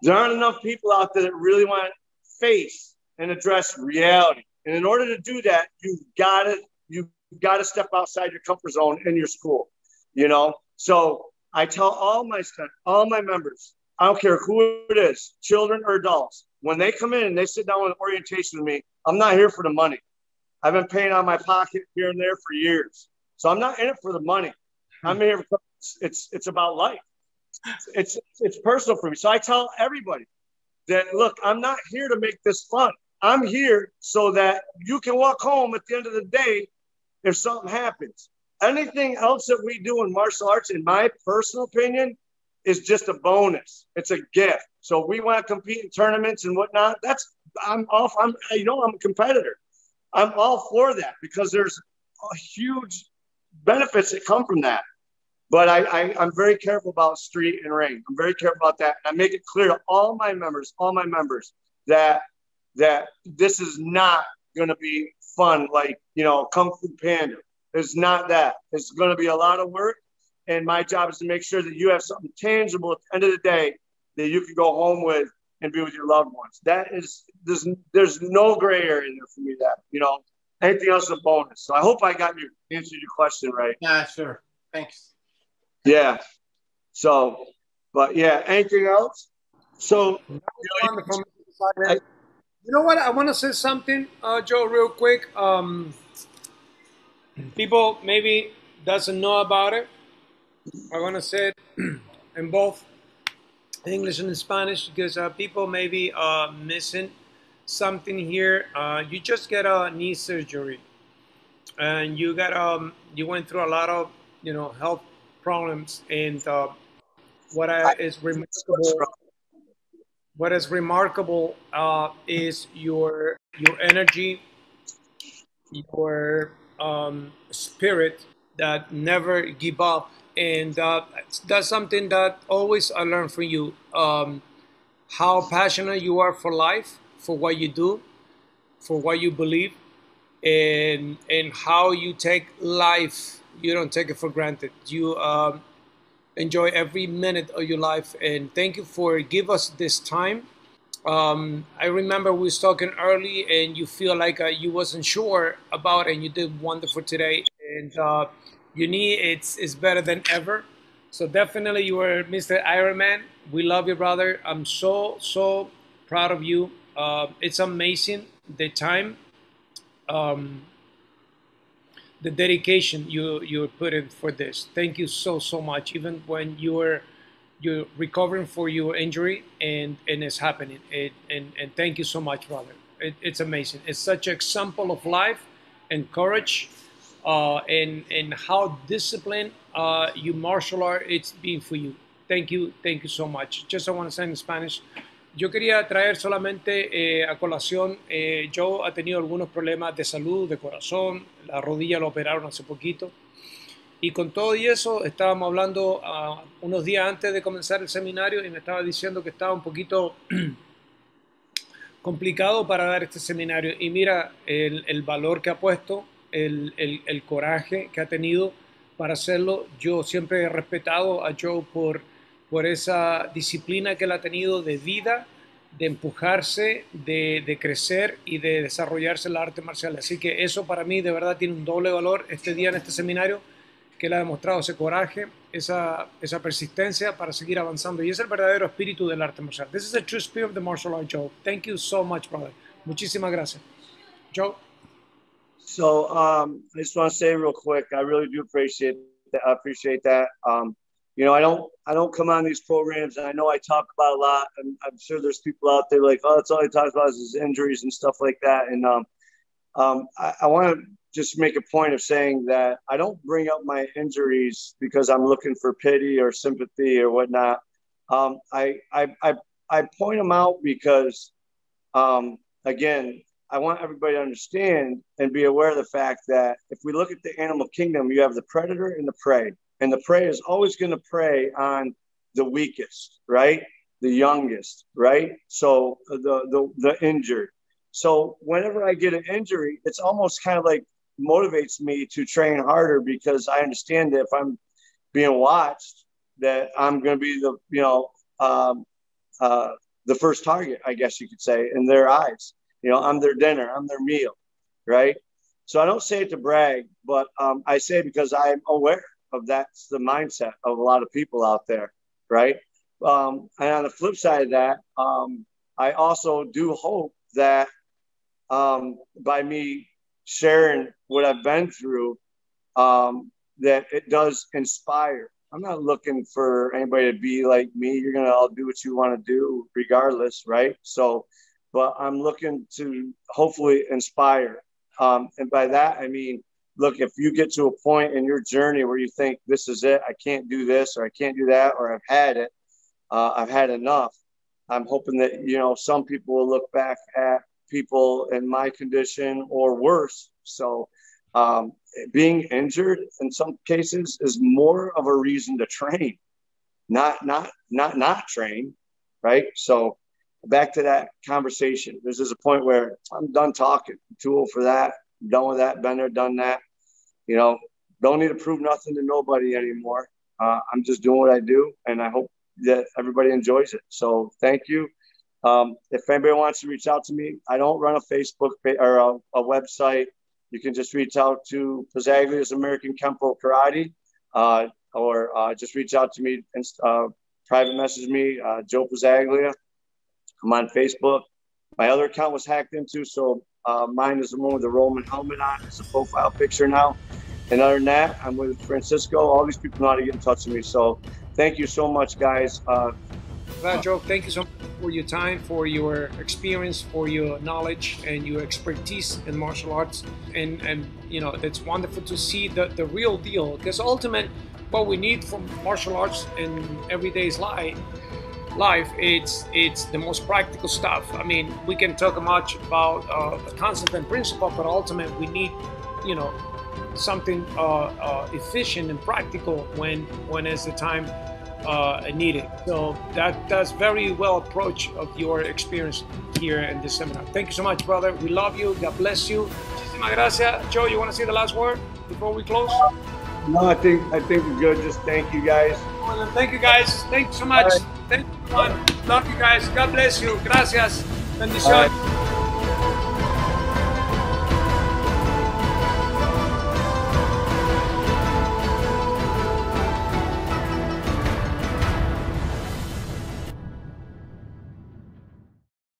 There aren't enough people out there that really want to face and address reality. And in order to do that, you've got to step outside your comfort zone in your school, you know? So I tell all my members, I don't care who it is, children or adults, when they come in and they sit down with orientation with me, I'm not here for the money. I've been paying out of my pocket here and there for years. So I'm not in it for the money. I'm here because it's about life. It's personal for me. So I tell everybody that, look, I'm not here to make this fun. I'm here so that you can walk home at the end of the day if something happens. Anything else that we do in martial arts, in my personal opinion, is just a bonus. It's a gift. So if we want to compete in tournaments and whatnot, I'm a competitor. I'm all for that, because there's huge benefits that come from that. But I'm very careful about street and ring. I'm very careful about that. And I make it clear to all my members, that this is not going to be fun like, Kung Fu Panda. It's not that. It's going to be a lot of work. And my job is to make sure that you have something tangible at the end of the day that you can go home with and be with your loved ones. There's no gray area in there for me. That, anything else is a bonus. So I hope I got answered your question right. Yeah, sure. Thanks. Yeah. So, but yeah, anything else? So, you know what? I want to say something, Joe, real quick. People maybe doesn't know about it. I want to say it in both English and Spanish, because people may be missing something here. You just get a knee surgery, and you went through a lot of health problems, and what is remarkable is your energy, your spirit that never give up, and that's something that always I learn from you. How passionate you are for life, for what you do, for what you believe, and how you take life. You don't take it for granted. You enjoy every minute of your life, and thank you for give us this time. I remember we was talking early, and you feel like you wasn't sure about it, and you did wonderful today. And you need it's better than ever. So definitely, you are Mr. Ironman. We love you, brother. I'm so proud of you. It's amazing the time, um, the dedication you put in for this. Thank you so much. Even when you're recovering for your injury and it's happening. And thank you so much, brother. It's amazing. It's such an example of life and courage, and how disciplined you martial art it's been for you. Thank you so much. Just I want to say in Spanish. Yo quería traer solamente a colación, Joe ha tenido algunos problemas de salud, de corazón, la rodilla lo operaron hace poquito. Y con todo y eso, estábamos hablando unos días antes de comenzar el seminario y me estaba diciendo que estaba un poquito complicado para dar este seminario. Y mira el valor que ha puesto, el coraje que ha tenido para hacerlo. Yo siempre he respetado a Joe por esa disciplina que él ha tenido de vida, de empujarse, de crecer y de desarrollarse en la arte marcial. Así que eso para mí de verdad tiene un doble valor este día en este seminario, que él ha demostrado ese coraje, esa persistencia para seguir avanzando. Y es el verdadero espíritu del arte marcial. This is the true spirit of the martial art, Joe. Thank you so much, brother. Muchísimas gracias. Joe? So I just want to say real quick, I really do appreciate that. You know, I don't come on these programs, and I know I talk about a lot, and I'm sure there's people out there like, oh, that's all he talks about is his injuries and stuff like that. And I want to just make a point of saying that I don't bring up my injuries because I'm looking for pity or sympathy or whatnot. I point them out because, again, I want everybody to understand and be aware of the fact that if we look at the animal kingdom, you have the predator and the prey. And the prey is always going to prey on the weakest, right? The youngest, right? So the injured. So whenever I get an injury, it's almost kind of like motivates me to train harder because I understand that if I'm being watched, that I'm going to be the first target, I guess you could say, in their eyes. You know, I'm their dinner, I'm their meal, right? So I don't say it to brag, but I say it because I'm aware of that's the mindset of a lot of people out there, right? And on the flip side of that, I also do hope that by me sharing what I've been through, that it does inspire. I'm not looking for anybody to be like me. You're going to all do what you want to do regardless, right? So, but I'm looking to hopefully inspire. And by that, I mean, look, if you get to a point in your journey where you think this is it, I can't do this or I can't do that, or I've had it, I've had enough. I'm hoping that, you know, some people will look back at people in my condition or worse. So being injured in some cases is more of a reason to train, not train, right? So back to that conversation. This is a point where I'm done talking. I'm too old for that. I'm done with that. Been there, done that. You know, don't need to prove nothing to nobody anymore. I'm just doing what I do, and I hope that everybody enjoys it. So thank you. If anybody wants to reach out to me, I don't run a Facebook or a website. You can just reach out to Pazzaglia's American Kempo Karate, or just reach out to me and private message me, Joe Pazzaglia. I'm on Facebook. My other account was hacked into, so mine is the one with the Roman helmet on. It's a profile picture now. And other than that, I'm with Francisco. All these people know how to get in touch with me. So thank you so much, guys. Joe, thank you so much for your time, for your experience, for your knowledge and your expertise in martial arts. And you know, it's wonderful to see the real deal, because ultimately what we need from martial arts in everyday's life life, it's the most practical stuff. I mean, we can talk much about the concept and principle, but ultimately we need, you know, something efficient and practical when is the time needed. So that's very well approach of your experience here in this seminar. Thank you so much, brother. We love you. God bless you. Muchísimas gracias. Joe, you want to say the last word before we close? No, I think we're good. Just thank you guys. Well, thank you guys. Thank you so much. Thank you, everyone. Love you guys. God bless you. Gracias. Bendición.